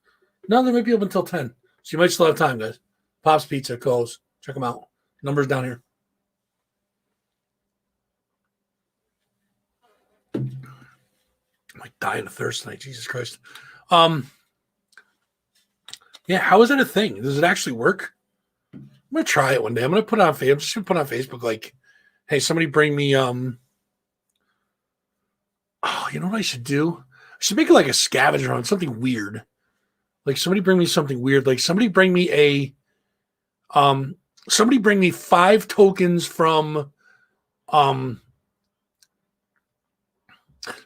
No, they might be open until 10. So you might still have time, guys. Pops Pizza closed. Check them out. Numbers down here. I'm like dying of thirst tonight. Jesus Christ. Yeah, how is that a thing? Does it actually work? I'm gonna try it one day. I'm gonna put it on Facebook. I'm just gonna put it on Facebook, like, hey, somebody bring me oh, you know what I should do? I should make it like a scavenger hunt, something weird. Like, somebody bring me something weird. Like, somebody bring me 5 tokens from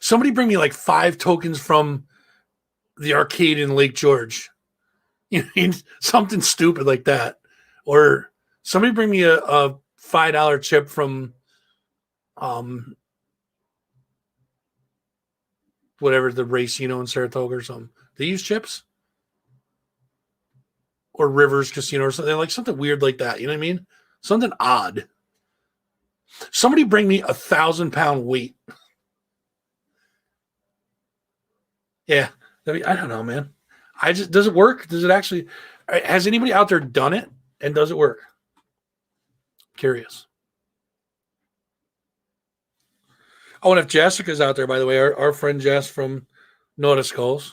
somebody bring me like 5 tokens from the arcade in Lake George. You know, something stupid like that. Or somebody bring me a $5 chip from whatever, the Racino in Saratoga or something. They use chips? Or Rivers Casino or something, like something weird like that. You know what I mean? Something odd. Somebody bring me 1,000-pound weight. Yeah. I mean, I don't know, man. Does it work? Does it actually, has anybody out there done it? And does it work? Curious. Oh, and if Jessica's out there, by the way, our friend Jess from Nautiskulls,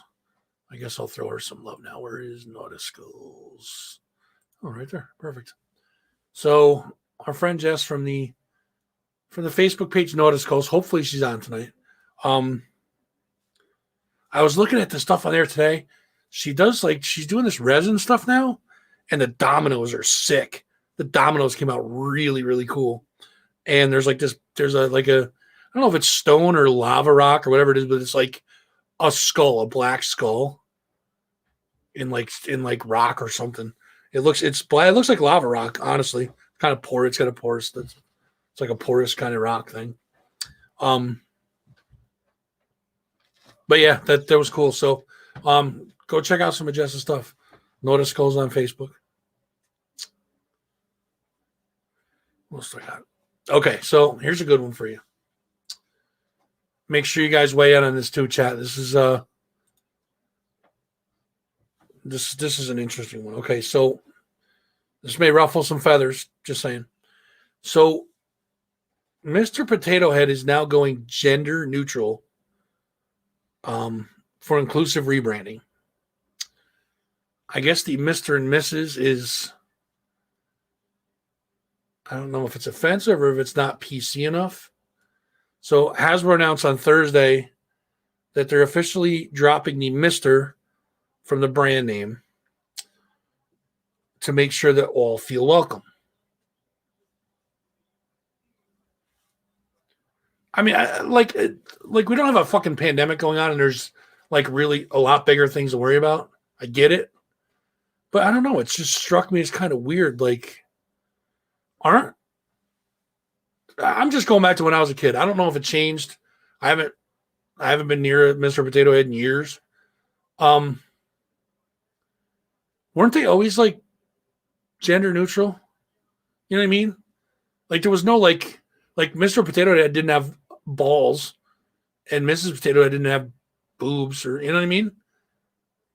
I guess I'll throw her some love now. Where is Nautiskulls? Oh, right there. Perfect. So our friend Jess from the Facebook page Nautiskulls, hopefully she's on tonight. I was looking at the stuff on there today. She's doing this resin stuff now, and the dominoes are sick. The dominoes came out really, really cool. And there's a I don't know if it's stone or lava rock or whatever it is, but it's like a skull, a black skull in rock or something. It looks like lava rock, honestly. Kind of porous. It's got a porous. It's like a porous kind of rock thing. But yeah, that was cool. So go check out some of Jess's stuff. Nautiskulls on Facebook. What else do I got? Okay, so here's a good one for you. Make sure you guys weigh in on this too, chat. This is this is an interesting one. Okay, so this may ruffle some feathers, just saying. So Mr. Potato Head is now going gender neutral for inclusive rebranding. I guess the Mr. and Mrs. is I don't know if it's offensive or if it's not PC enough. So Hasbro announced on Thursday that they're officially dropping the Mr. from the brand name to make sure that all feel welcome. I mean, like we don't have a fucking pandemic going on, and there's like really a lot bigger things to worry about. I get it, but I don't know. It's just struck me as kind of weird. Like, I'm just going back to when I was a kid. I don't know if it changed. I haven't been near a Mr. Potato Head in years. Weren't they always like gender neutral? You know what I mean? Like there was no like Mr. Potato Head didn't have balls and Mrs. Potato Head didn't have boobs, or you know what I mean?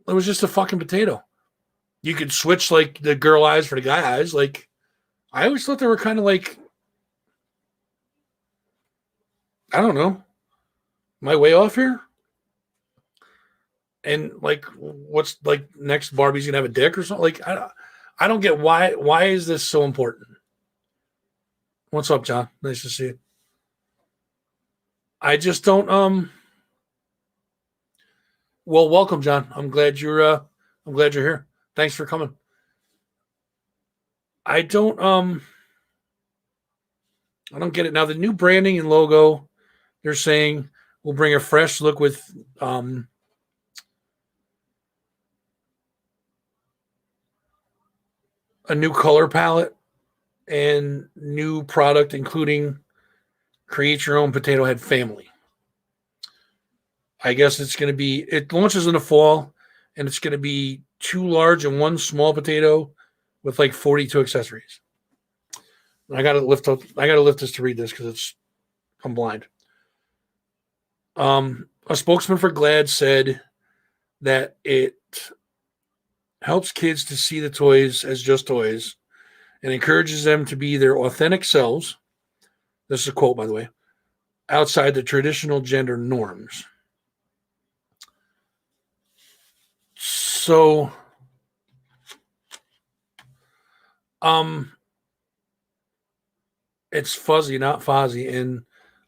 It was just a fucking potato. You could switch like the girl eyes for the guy eyes. Like I always thought they were kind of like, I don't know. Am I way off here? And like, what's like next? Barbie's gonna have a dick or something? Like, I don't get why. Why is this so important? What's up, John? Nice to see you. I just don't. Well, welcome, John. I'm glad you're here. Thanks for coming. I don't get it. Now the new branding and logo, they're saying will bring a fresh look with a new color palette and new product, including create your own potato head family. I guess it launches in the fall, and it's going to be 2 large and 1 small potato with like 42 accessories. I got to lift this to read this because I'm blind. A spokesman for GLAD said that it helps kids to see the toys as just toys and encourages them to be their authentic selves. This is a quote, by the way, outside the traditional gender norms. So, it's fuzzy, not fuzzy, and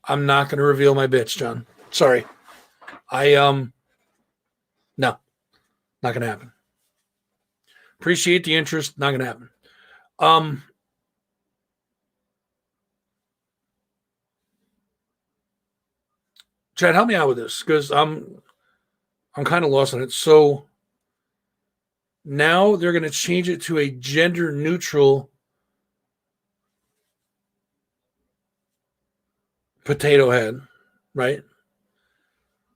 I'm not going to reveal my bitch, John. Sorry. No, not going to happen. Appreciate the interest, not going to happen. Chad, help me out with this because I'm kind of lost on it. So now they're going to change it to a gender neutral potato head, right?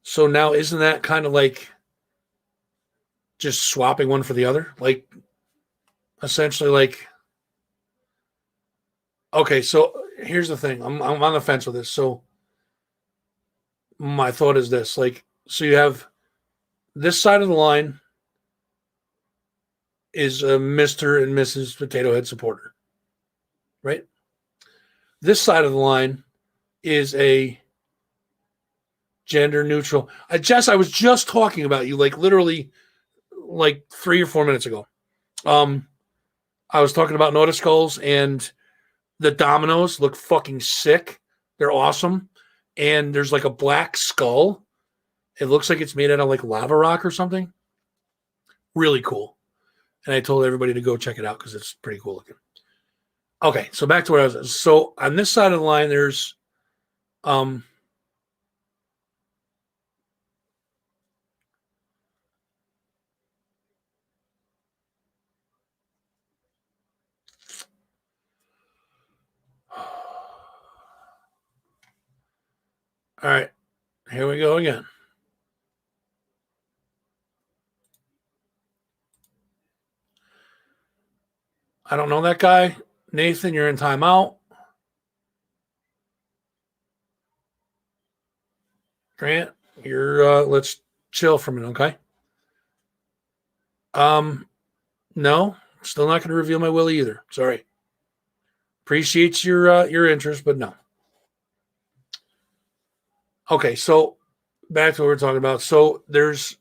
So now isn't that kind of like just swapping one for the other? Like essentially like, okay, so here's the thing. I'm on the fence with this. So my thought is this, like, so you have this side of the line is a Mr. and Mrs. Potato Head supporter, right? This side of the line is a gender neutral. I was just talking about you, like literally like 3 or 4 minutes ago. I was talking about Naughty Skulls, and the dominoes look fucking sick. They're awesome. And there's like a black skull. It looks like it's made out of like lava rock or something. Really cool. And I told everybody to go check it out because it's pretty cool looking. Okay, so back to where I was. So on this side of the line, there's all right, here we go again. I don't know that guy. Nathan, you're in timeout. Grant, you're let's chill for a minute, okay? No, still not going to reveal my willy either. Sorry. Appreciate your interest, but no. Okay, so back to what we're talking about. So there's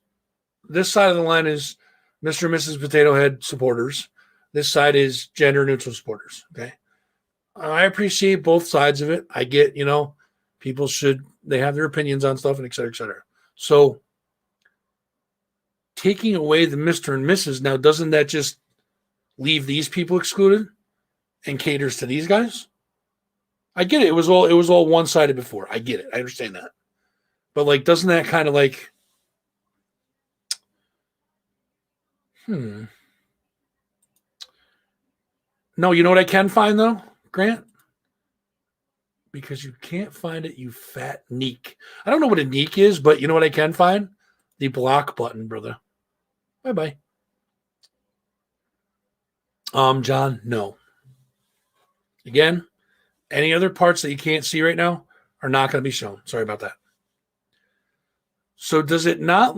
this side of the line is Mr. and Mrs. Potato Head supporters. This side is gender neutral supporters. Okay. I appreciate both sides of it. I get, people they have their opinions on stuff and et cetera, et cetera. So taking away the Mr. and Mrs. now, doesn't that just leave these people excluded and caters to these guys? I get it. It was all one-sided before. I get it. I understand that. But like, doesn't that kind of like, No, you know what I can find though, Grant? Because you can't find it, you fat neek. I don't know what a neek is, but you know what I can find? The block button, brother. Bye-bye. John, no. Again, any other parts that you can't see right now are not going to be shown. Sorry about that. So does it not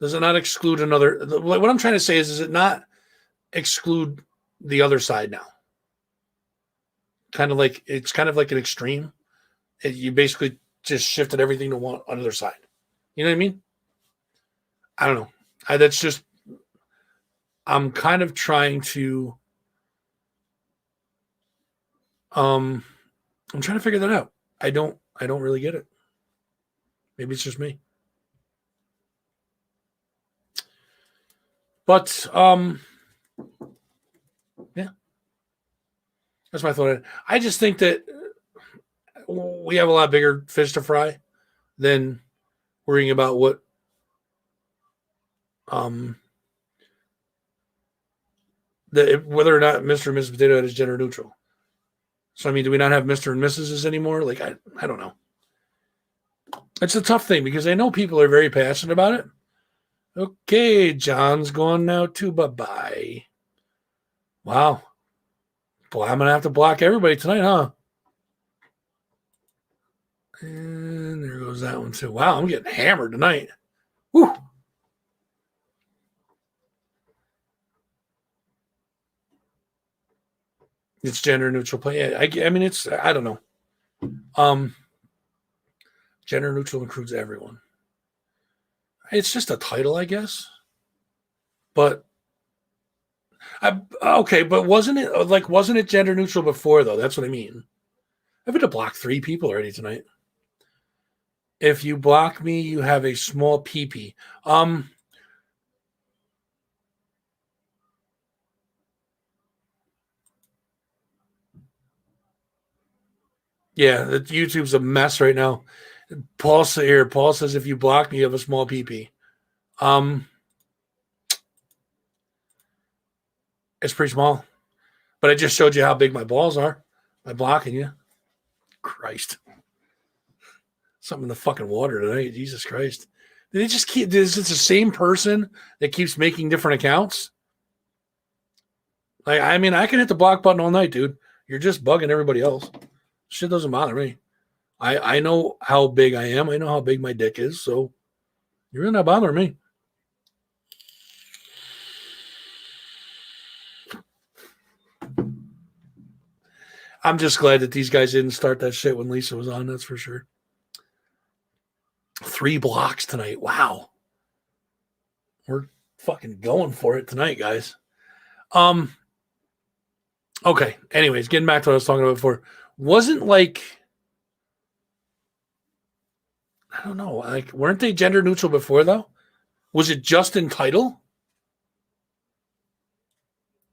exclude another? What I'm trying to say is, does it not exclude the other side now? It's kind of like an extreme. You basically just shifted everything to one other side. You know what I mean? I don't know. I'm kind of trying to, I'm trying to figure that out. I don't really get it. Maybe it's just me. But, yeah. That's my thought. I just think that we have a lot bigger fish to fry than worrying about what whether or not Mr. and Mrs. Potato Head is gender neutral. So I mean, do we not have Mr. and Mrs. anymore? Like I don't know. It's a tough thing because I know people are very passionate about it. Okay, John's gone now too. Bye-bye. Wow. Boy, I'm going to have to block everybody tonight, huh? And there goes that one too. Wow, I'm getting hammered tonight. Whew. It's gender neutral play. I mean, I don't know. Gender neutral includes everyone. It's just a title, I guess. But but wasn't it gender neutral before though? That's what I mean. I've had to block 3 people already tonight. If you block me, you have a small pee-pee. Yeah, YouTube's a mess right now. Paul says if you block me, you have a small pee-pee. It's pretty small. But I just showed you how big my balls are by blocking you. Christ. Something in the fucking water tonight. Jesus Christ. Did they just keep, is it the same person that keeps making different accounts? Like, I mean, I can hit the block button all night, dude. You're just bugging everybody else. Shit doesn't bother me. I know how big I am. I know how big my dick is. So you're really not bothering me. I'm just glad that these guys didn't start that shit when Lisa was on. That's for sure. 3 blocks tonight. Wow. We're fucking going for it tonight, guys. Okay. Anyways, getting back to what I was talking about before. Wasn't like, I don't know, like, weren't they gender neutral before though? Was it just in title?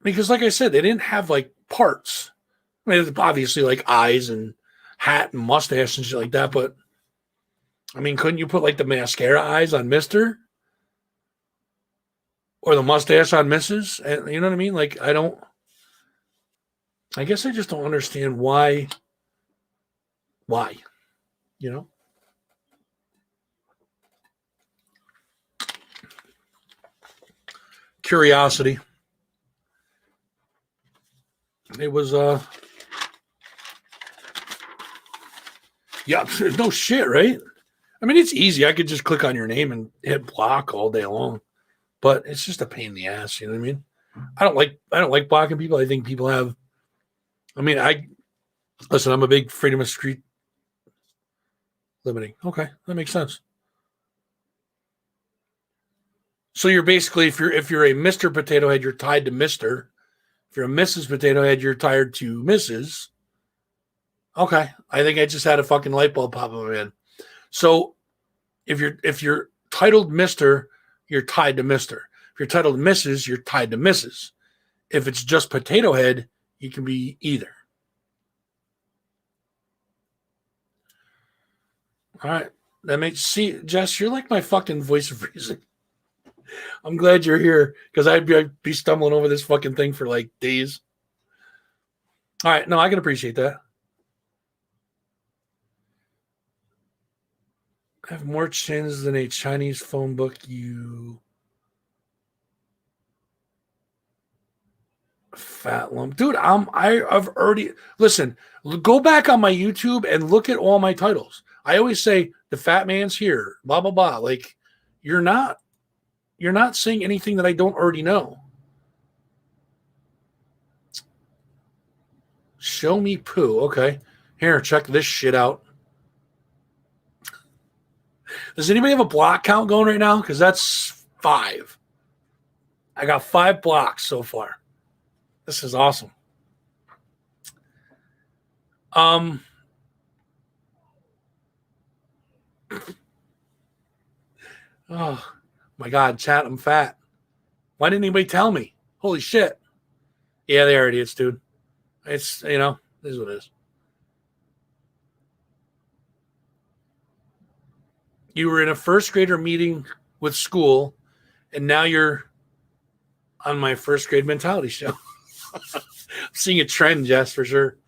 Because like I said, they didn't have like parts. I mean, obviously like eyes and hat and mustache and shit like that, but I mean, couldn't you put like the mascara eyes on Mr.? Or the mustache on Mrs.? And you know what I mean? Like, I guess I just don't understand why, you know? Curiosity. It was, yeah, there's no shit, right? I mean, it's easy. I could just click on your name and hit block all day long, but it's just a pain in the ass. You know what I mean? I don't like blocking people. I think people have, I mean, listen, I'm a big freedom of street limiting. Okay. That makes sense. So you're basically, if you're a Mr. Potato Head, you're tied to Mr. If you're a Mrs. Potato Head, you're tied to Mrs. Okay, I think I just had a fucking light bulb pop in my head. So if you're titled Mr., you're tied to Mr. If you're titled Mrs., you're tied to Mrs. If it's just Potato Head, you can be either. All right. That makes see, Jess, you're like my fucking voice of reason. I'm glad you're here because I'd be stumbling over this fucking thing for like days. All right. No, I can appreciate that. I have more chins than a Chinese phone book, you fat lump. Dude, I've already listen, go back on my YouTube and look at all my titles. I always say the fat man's here, blah blah blah. Like you're not saying anything that I don't already know. Show me poo. Okay. Here, check this shit out. Does anybody have a block count going right now? Because that's 5. I got 5 blocks so far. This is awesome. Oh my God, chat, I'm fat. Why didn't anybody tell me? Holy shit. Yeah, they are idiots, dude. It's, this is what it is. You were in a first grader meeting with school, and now you're on my first grade mentality show. I'm seeing a trend, Jess, for sure.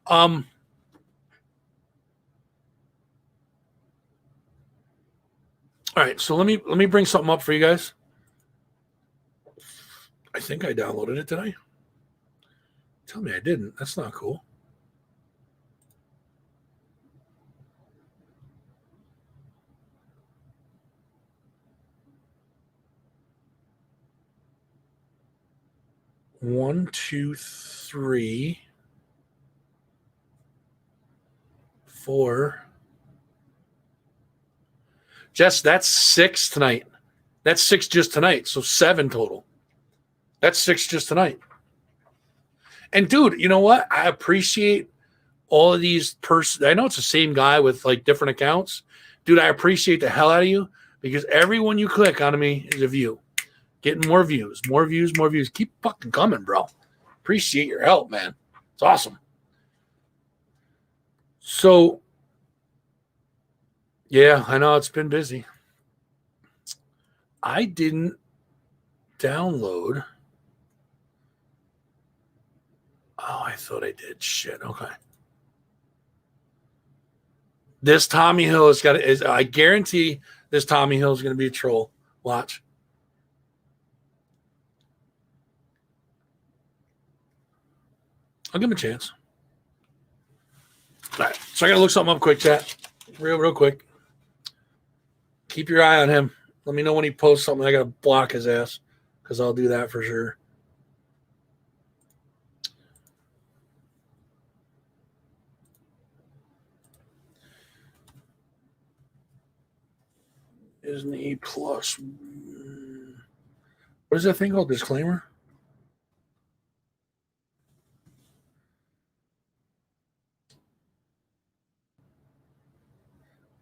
All right, so let me bring something up for you guys. I think I downloaded it, did I? Tell me I didn't. That's not cool. One, 2, 3, 4. Jess, that's 6 tonight. That's 6 just tonight. So 7 total. That's 6 just tonight. And dude, you know what? I appreciate all of these I know it's the same guy with like different accounts. Dude, I appreciate the hell out of you because everyone you click on me is a view. Getting more views, more views, more views. Keep fucking coming, bro. Appreciate your help, man. It's awesome. So, yeah, I know it's been busy. I didn't download. Oh, I thought I did. Shit. Okay. This Tommy Hill has got to, I guarantee this Tommy Hill is going to be a troll. Watch. I'll give him a chance. All right. So I got to look something up quick, chat. Real quick. Keep your eye on him. Let me know when he posts something. I got to block his ass because I'll do that for sure. Disney Plus. What is that thing called? Disclaimer?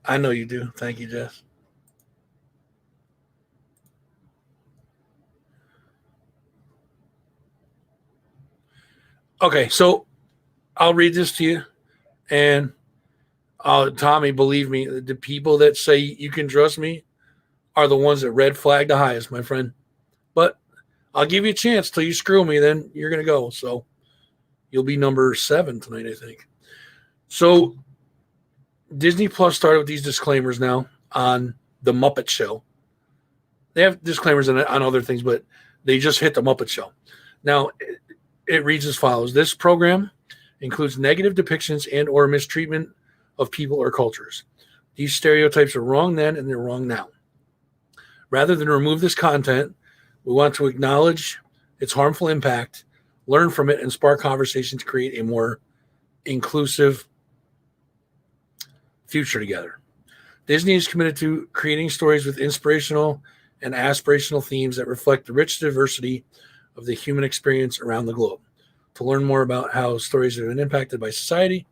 I know you do. Thank you, Jess. Okay, so I'll read this to you. And Tommy, believe me, the people that say you can trust me are the ones that red flag the highest, my friend. But I'll give you a chance till you screw me, then you're going to go. So you'll be number 7 tonight, I think. So Disney Plus started with these disclaimers now on The Muppet Show. They have disclaimers on other things, but they just hit The Muppet Show. Now, it reads as follows. This program includes negative depictions and or mistreatment of people or cultures. These stereotypes are wrong then and they're wrong now. Rather than remove this content, we want to acknowledge its harmful impact, learn from it, and spark conversation to create a more inclusive future together. Disney is committed to creating stories with inspirational and aspirational themes that reflect the rich diversity of the human experience around the globe. To learn more about how stories have been impacted by society,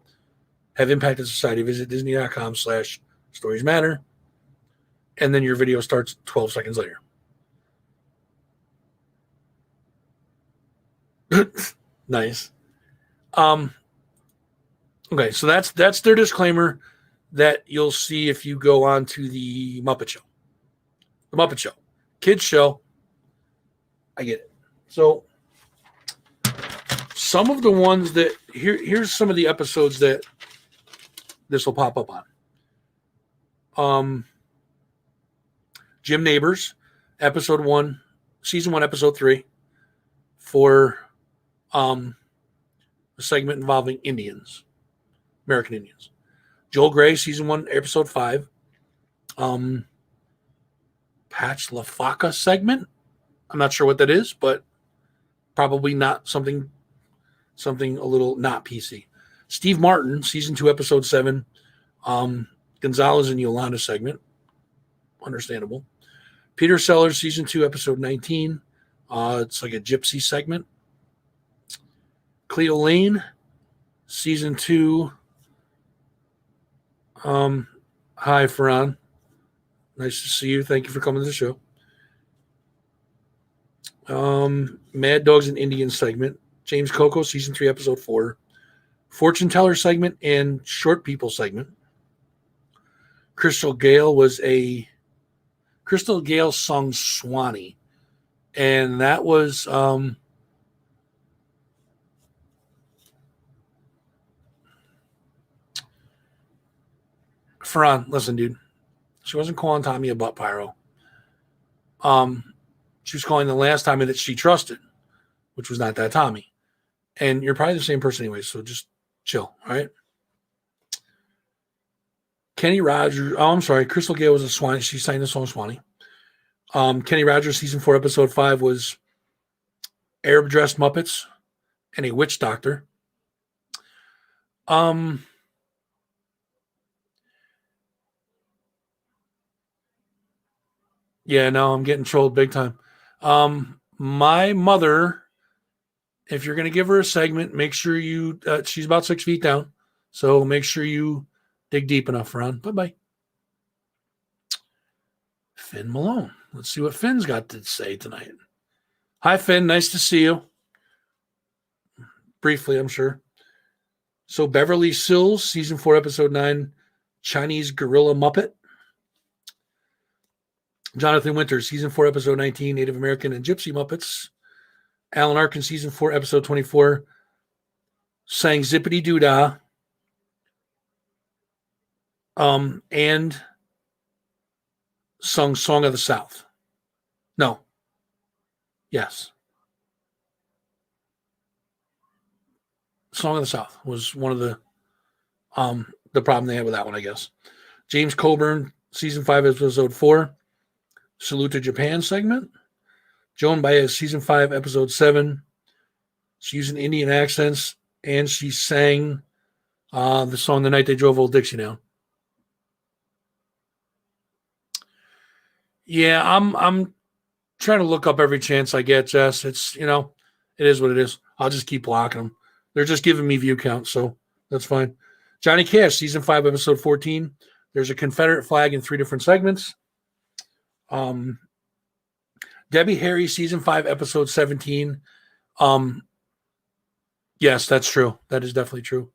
visit disney.com/stories matter. And then your video starts 12 seconds later. Nice. Okay, so that's their disclaimer that you'll see if you go on to the Muppet Show. The Muppet Show. Kids show. I get it. So some of the ones that here's some of the episodes that this will pop up on. Jim Neighbors, episode 1, season 1, episode 3, for a segment involving Indians, American Indians. Joel Gray, season 1, episode 5. Patch LaFaca segment. I'm not sure what that is, but probably not something a little not PC. Steve Martin, season 2, episode 7. Gonzalez and Yolanda segment. Understandable. Peter Sellers, season 2, episode 19. It's like a gypsy segment. Cleo Lane, season 2. Hi, Farhan. Nice to see you. Thank you for coming to the show. Mad Dogs and Indians segment. James Coco, season 3, episode 4. Fortune Teller segment and Short People segment. Crystal Gale sung Swanee, and that was Farhan, listen, dude. She wasn't calling Tommy a butt pyro. She was calling the last Tommy that she trusted, which was not that Tommy. And you're probably the same person anyway, so just chill, all right? Kenny Rogers. Oh, I'm sorry. Crystal Gale was a Swanee. She sang the song Swanee. Kenny Rogers, season 4, episode 5 was Arab dressed Muppets and a witch doctor. Yeah, no, I'm getting trolled big time. My mother, if you're going to give her a segment, make sure you, she's about 6 feet down. So make sure you dig deep enough, Ron. Bye-bye. Finn Malone. Let's see what Finn's got to say tonight. Hi, Finn. Nice to see you. Briefly, I'm sure. So Beverly Sills, season 4, episode 9, Chinese Gorilla Muppet. Jonathan Winters, season 4, episode 19, Native American and Gypsy Muppets. Alan Arkin, season 4, episode 24, sang Zippity Doo-Dah. And sung Song of the South. No. Yes. Song of the South was one of the problem they had with that one, I guess. James Coburn, season 5, episode 4, Salute to Japan segment. Joan Baez, season 5, episode 7. She used Indian accents, and she sang the song The Night They Drove Old Dixie Down. Yeah, I'm trying to look up every chance I get, Jess. It's, it is what it is. I'll just keep blocking them. They're just giving me view count, so that's fine. Johnny Cash, season 5, episode 14. There's a Confederate flag in 3 different segments. Debbie Harry, season 5, episode 17. Yes, that's true. That is definitely true.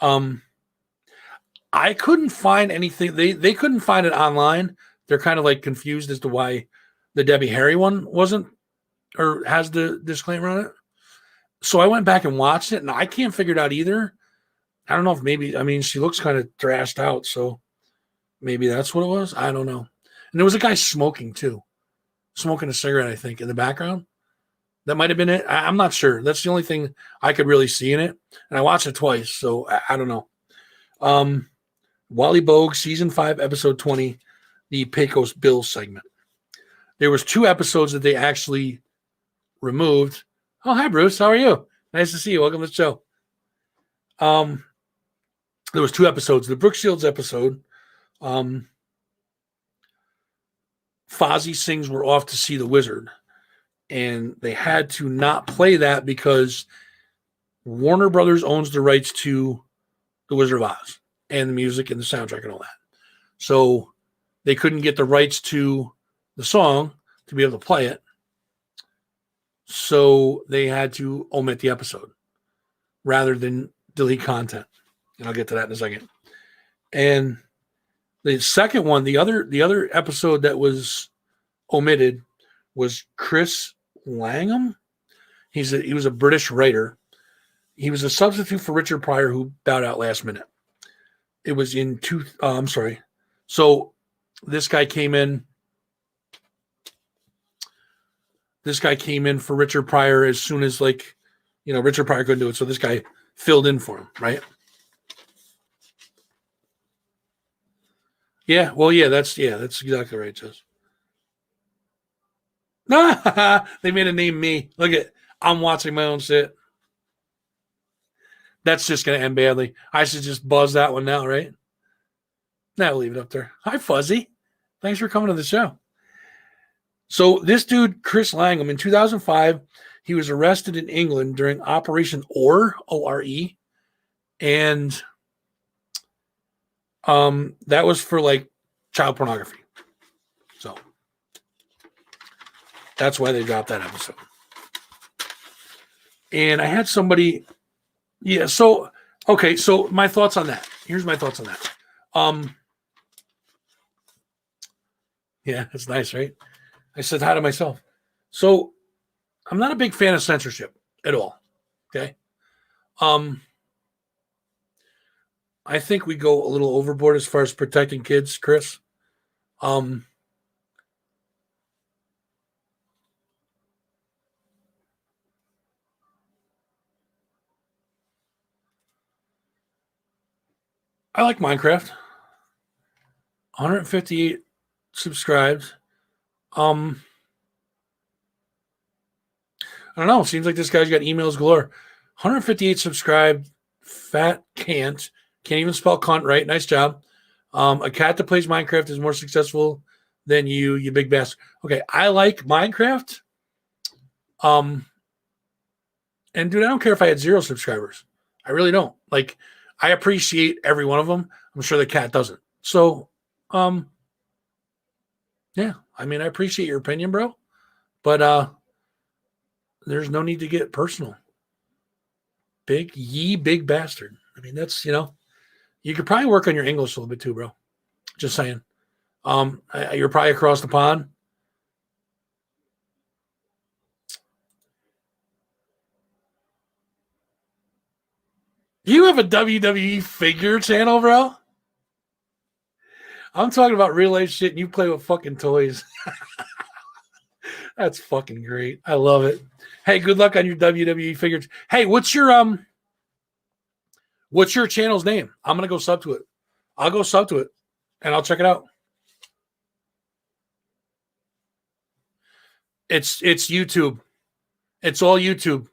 I couldn't find anything. They couldn't find it online. They're kind of like confused as to why the Debbie Harry one wasn't or has the disclaimer on it. So I went back and watched it, and I can't figure it out either. I don't know if she looks kind of thrashed out, so maybe that's what it was. I don't know. And there was a guy smoking too, smoking a cigarette, I think, in the background. That might have been it. I'm not sure. That's the only thing I could really see in it. And I watched it twice, so I don't know. Wally Bogue, season 5, episode 20, the Pecos Bill segment. There was 2 episodes that they actually removed. Oh, hi, Bruce. How are you? Nice to see you. Welcome to the show. There was 2 episodes. The Brooke Shields episode, Fozzie sings We're Off to See the Wizard. and they had to not play that because Warner Brothers owns the rights to The Wizard of Oz and the music and the soundtrack and all that. So they couldn't get the rights to the song to be able to play it. So they had to omit the episode rather than delete content. And I'll get to that in a second. And the second one, the other episode that was omitted was Chris Langham. He was a British writer. He was a substitute for Richard Pryor, who bowed out last minute. It was in I'm sorry. So this guy came in. This guy came in for Richard Pryor as soon as Richard Pryor couldn't do it. So this guy filled in for him, right? Yeah. Well, yeah, that's exactly right, Jess. They made a name me. I'm watching my own shit. That's just going to end badly. I should just buzz that one now, right? Now we'll leave it up there. Hi, Fuzzy. Thanks for coming to the show. So this dude, Chris Langham, in 2005, he was arrested in England during Operation ORE, O-R-E. And that was for child pornography. So that's why they dropped that episode. And I had somebody, yeah. So, okay. So my thoughts on that. Here's my thoughts on that. Yeah, it's nice, right? I said hi to myself. So I'm not a big fan of censorship at all. Okay. I think we go a little overboard as far as protecting kids, Chris. I like Minecraft. 158 subscribed. I don't know. Seems like this guy's got emails galore. 158 subscribed. Fat can't even spell cunt right. Nice job. A cat that plays Minecraft is more successful than you big bastard. Okay, I like Minecraft. And dude, I don't care if I had 0 subscribers. I really don't. I appreciate every one of them. I'm sure the cat doesn't. So, yeah. I mean, I appreciate your opinion, bro. But there's no need to get personal. Big bastard. I mean, that's, you could probably work on your English a little bit too, bro. Just saying. You're probably across the pond. You have a WWE figure channel, bro? I'm talking about real life shit and you play with fucking toys. That's fucking great. I love it. Hey, good luck on your WWE figures. Hey, what's your channel's name? I'm gonna go sub to it. I'll go sub to it and I'll check it out. It's YouTube. It's all YouTube.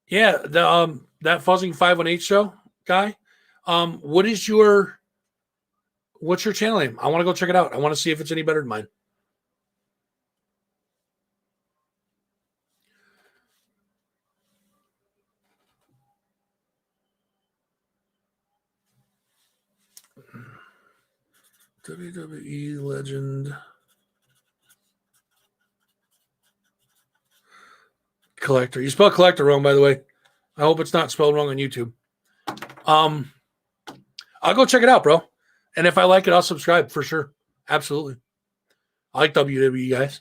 Yeah, that Fuzzing 518 show guy. What's your channel name? I want to go check it out. I want to see if it's any better than mine. WWE legend collector. You spelled collector wrong, by the way. I hope it's not spelled wrong on YouTube. I'll go check it out, bro. And if I like it, I'll subscribe for sure. Absolutely. I like WWE, guys.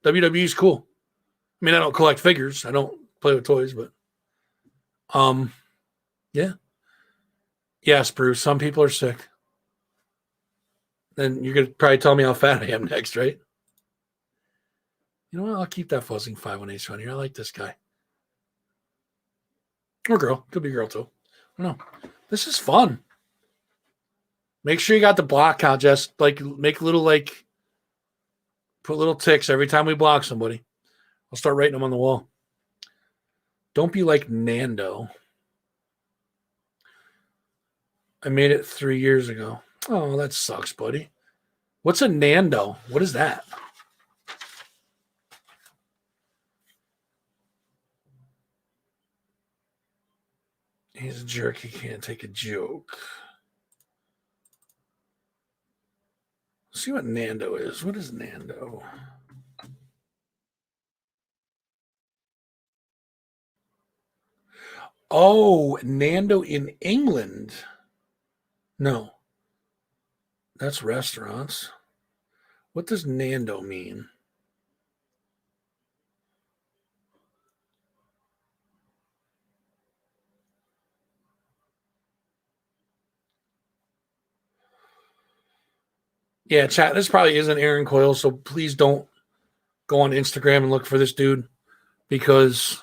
WWE is cool. I mean, I don't collect figures. I don't play with toys, but yeah. Yes, Bruce. Some people are sick. Then you're gonna probably tell me how fat I am next, right? You know what? I'll keep that Fuzzing 518 on here. I like this guy. Or girl. Could be girl too. I don't know. This is fun. Make sure you got the block count, just make little put little ticks every time we block somebody. I'll start writing them on the wall. Don't be like Nando. I made it 3 years ago. Oh, that sucks, buddy. What's a Nando? What is that? He's a jerk. He can't take a joke. Let's see what Nando is. What is Nando? Oh, Nando in England. No. That's restaurants. What does Nando mean? Yeah, chat. This probably isn't Aaron Coyle, so please don't go on Instagram and look for this dude because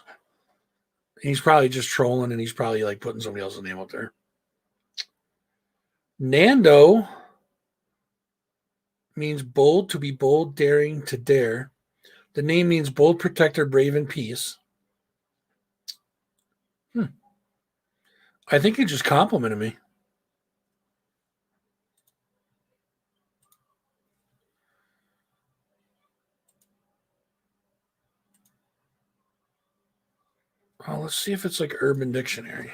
he's probably just trolling and he's probably like putting somebody else's name up there. Nando means bold, to be bold, daring, to dare. The name means bold, protector, brave, and peace. I think he just complimented me. Oh, let's see if it's like Urban Dictionary.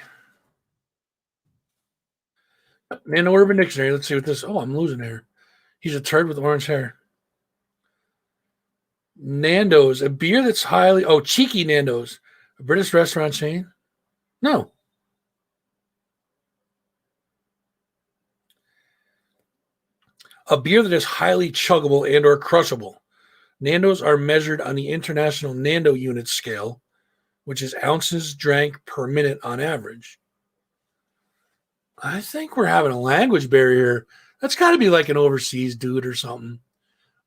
Nando Urban Dictionary. Let's see what this. Oh, I'm losing hair. He's a turd with orange hair. Nando's, a beer that's highly. Oh, Cheeky Nando's, a British restaurant chain. No. A beer that is highly chuggable and or crushable. Nando's are measured on the International Nando Unit scale, which is ounces drank per minute on average. I think we're having a language barrier. That's got to be like an overseas dude or something.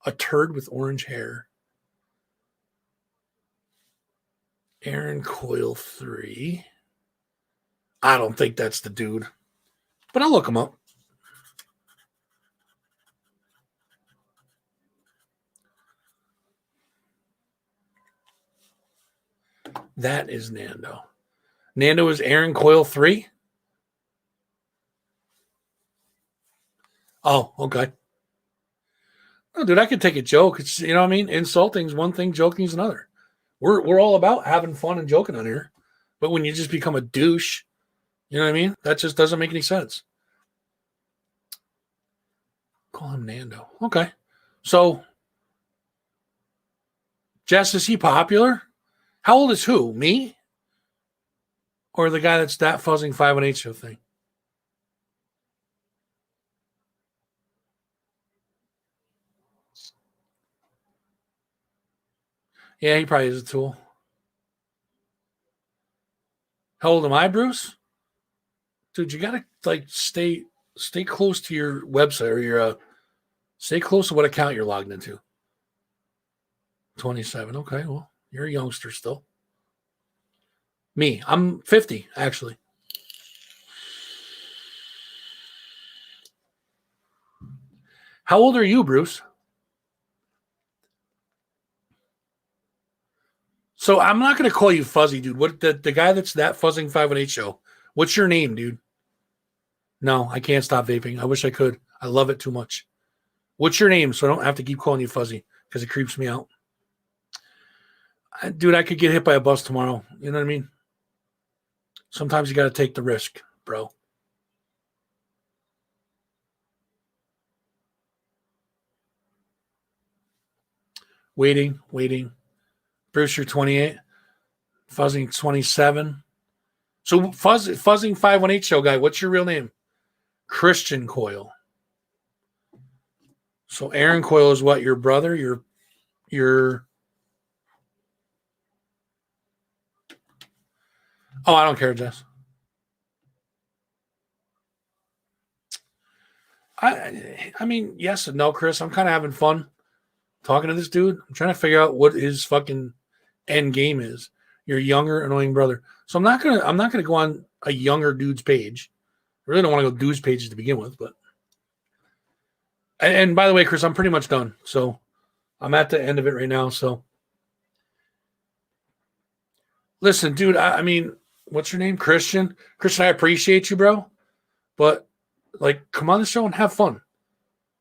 A turd with orange hair. Aaron Coyle 3. I don't think that's the dude, but I'll look him up. That is Nando. Nando is Aaron Coyle 3. Oh, okay. Oh, dude, I could take a joke. It's, you know what I mean? Insulting is one thing, joking is another. We're all about having fun and joking on here. But when you just become a douche, you know what I mean? That just doesn't make any sense. Call him Nando. Okay. So, Jess, is he popular? How old is who? Me? Or the guy that's that fuzzing 518 show thing? Yeah, he probably is a tool. How old am I, Bruce? Dude, you gotta like stay close to your website or your stay close to what account you're logged into. 27. Okay, well, you're a youngster still. Me, I'm 50, actually. How old are you, Bruce? So I'm not going to call you fuzzy, dude. What the guy that's that fuzzing 518 show? What's your name, dude? No, I can't stop vaping. I wish I could. I love it too much. What's your name so I don't have to keep calling you fuzzy because it creeps me out? Dude, I could get hit by a bus tomorrow. You know what I mean? Sometimes you got to take the risk, bro. Waiting. Bruce, you're 28. Fuzzing 27. So fuzzing 518 show guy, what's your real name? Christian Coyle. So Aaron Coyle is what? Your brother? Your Oh, I don't care, Jess. I mean, yes and no, Chris. I'm kind of having fun talking to this dude. I'm trying to figure out what his fucking end game is. Your younger, annoying brother. So I'm not gonna go on a younger dude's page. I really don't want to go dude's pages to begin with, but and by the way, Chris, I'm pretty much done. So I'm at the end of it right now. So listen, dude, I mean, what's your name? Christian? Christian, I appreciate you, bro. But like, come on the show and have fun.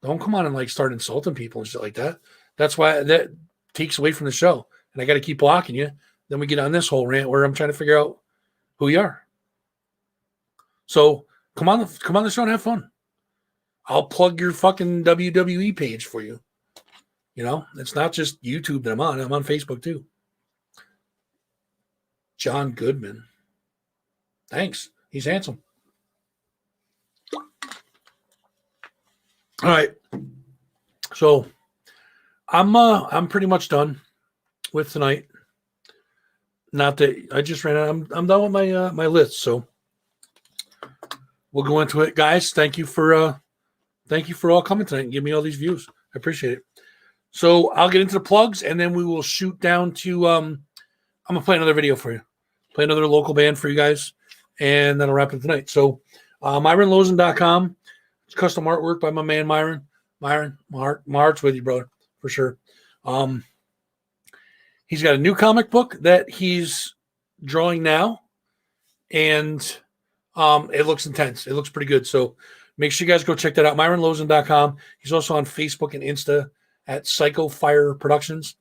Don't come on and like start insulting people and shit like that. That's why that takes away from the show. And I got to keep blocking you. Then we get on this whole rant where I'm trying to figure out who you are. So come on the show and have fun. I'll plug your fucking WWE page for you. You know, it's not just YouTube that I'm on Facebook too. John Goodman. Thanks. He's handsome. All right. So I'm pretty much done with tonight. Not that I just ran out. I'm done with my my list. So we'll go into it, guys. Thank you for all coming tonight and giving me all these views. I appreciate it. So I'll get into the plugs and then we will shoot down to I'm gonna play another video for you. Play another local band for you guys, and then I'll wrap it tonight. So MyronLozen.com. It's custom artwork by my man Myron. Myron, my heart's with you, brother, for sure. He's got a new comic book that he's drawing now, and it looks intense. It looks pretty good. So make sure you guys go check that out. MyronLozen.com. He's also on Facebook and Insta at Psycho Fire Productions.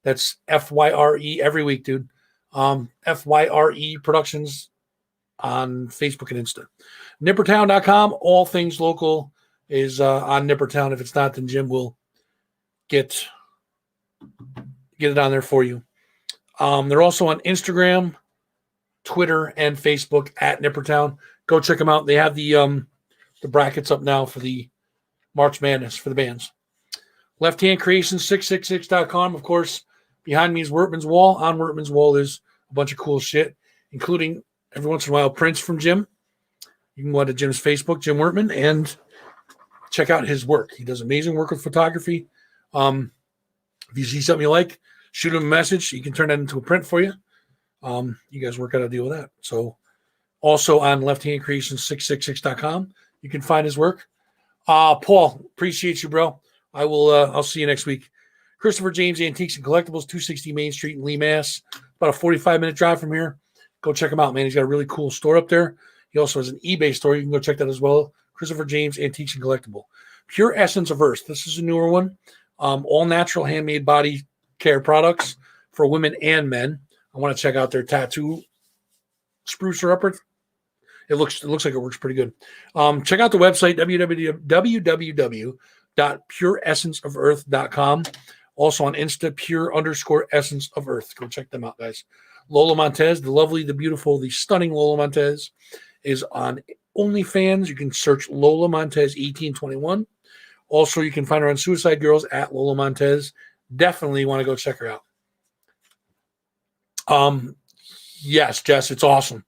That's FYRE every week, dude. FYRE Productions on Facebook and Insta. Nippertown.com. All things local is on Nippertown. If it's not, then Jim will get it on there for you. They're also on Instagram, Twitter, and Facebook at Nippertown. Go check them out. They have the brackets up now for the March Madness for the bands. Left Hand Creations 666.com. Of course, behind me is Workman's Wall. On Workman's Wall is a bunch of cool shit, including every once in a while prints from Jim. You can go to Jim's Facebook, Jim Workman, and check out his work. He does amazing work with photography. If you see something you like, shoot him a message. He can turn that into a print for you. You guys work out a deal with that. So also on lefthandcreations666.com, you can find his work. Paul, appreciate you, bro. I'll see you next week. Christopher James Antiques and Collectibles, 260 Main Street in Lee, Mass. About a 45-minute drive from here. Go check him out, man. He's got a really cool store up there. He also has an eBay store. You can go check that as well. Christopher James Antiques and Collectible. Pure Essence of Earth. This is a newer one. All natural handmade body care products for women and men. I want to check out their tattoo sprucer upper. It looks like it works pretty good. Check out the website, www.pureessenceoferarth.com. Also on Insta, pure_essence of earth. Go check them out, guys. Lola Montez, the lovely, the beautiful, the stunning Lola Montez is on OnlyFans. You can search Lola Montez 1821. Also, you can find her on Suicide Girls at Lola Montez. Definitely want to go check her out. Yes, Jess, it's awesome.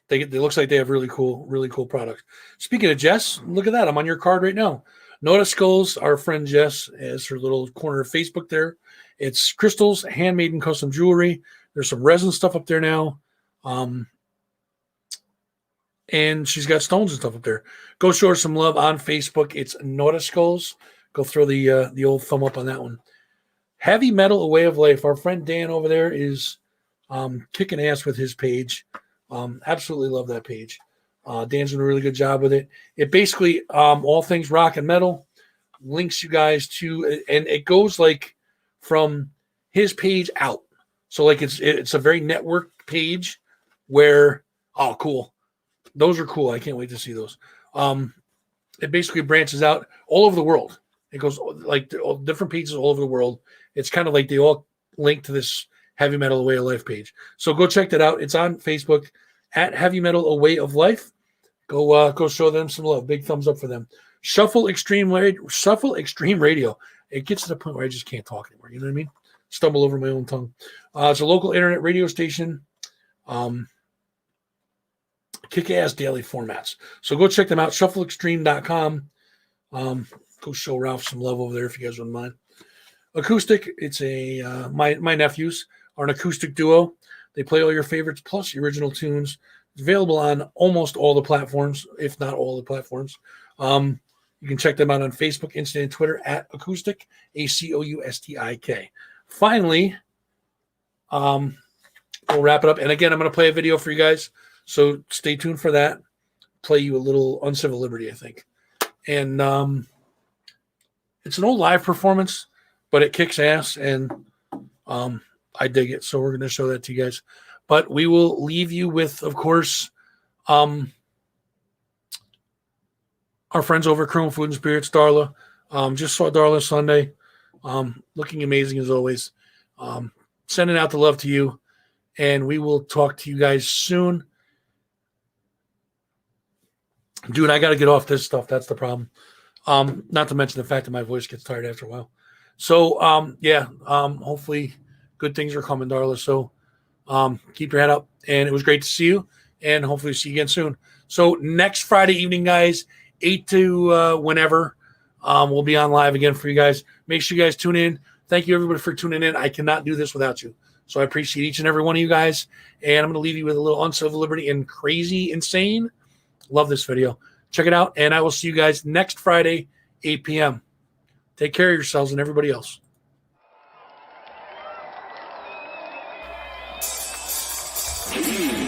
It looks like they have really cool products. Speaking of Jess, look at that. I'm on your card right now. Notice Skulls, our friend Jess, has her little corner of Facebook there. It's crystals, handmade and custom jewelry. There's some resin stuff up there now. And she's got stones and stuff up there. Go show her some love on Facebook. It's Notice Skulls. Go throw the old thumb up on that one. Heavy Metal, A Way of Life. Our friend Dan over there is kicking ass with his page. Absolutely love that page. Dan's doing a really good job with it. It basically, all things rock and metal, links you guys to, and it goes like from his page out. So like it's a very network page where, oh, cool. Those are cool. I can't wait to see those. It basically branches out all over the world. It goes like all different pages all over the world. It's kind of like they all link to this Heavy Metal, A Way of Life page. So go check that out. It's on Facebook at Heavy Metal, A Way of Life. Go show them some love. Big thumbs up for them. Shuffle Extreme Radio. It gets to the point where I just can't talk anymore. You know what I mean? Stumble over my own tongue. It's a local internet radio station. Kick-ass daily formats. So go check them out. ShuffleExtreme.com. Go show Ralph some love over there if you guys wouldn't mind. Acoustic. It's my nephews are an acoustic duo. They play all your favorites plus the original tunes. It's available on almost all the platforms, if not all the platforms. You can check them out on Facebook, Insta, and Twitter at Acoustic, ACOUSTIK. Finally, we'll wrap it up. And again, I'm going to play a video for you guys, so stay tuned for that. Play you a little Uncivil Liberty, I think. And it's an old live performance, but it kicks ass, and I dig it. So we're going to show that to you guys. But we will leave you with, of course, our friends over at Chrome Food and Spirits, Darla. Just saw Darla Sunday. Looking amazing as always. Sending out the love to you, and we will talk to you guys soon. Dude, I got to get off this stuff. That's the problem. Not to mention the fact that my voice gets tired after a while. So, hopefully good things are coming, Darla. So, keep your head up, and it was great to see you, and hopefully see you again soon. So next Friday evening, guys, 8 to whenever, we'll be on live again for you guys. Make sure you guys tune in. Thank you, everybody, for tuning in. I cannot do this without you. So I appreciate each and every one of you guys, and I'm going to leave you with a little Uncivil Liberty and Crazy Insane. Love this video. Check it out, and I will see you guys next Friday, 8 p.m. Take care of yourselves and everybody else. Mm-hmm.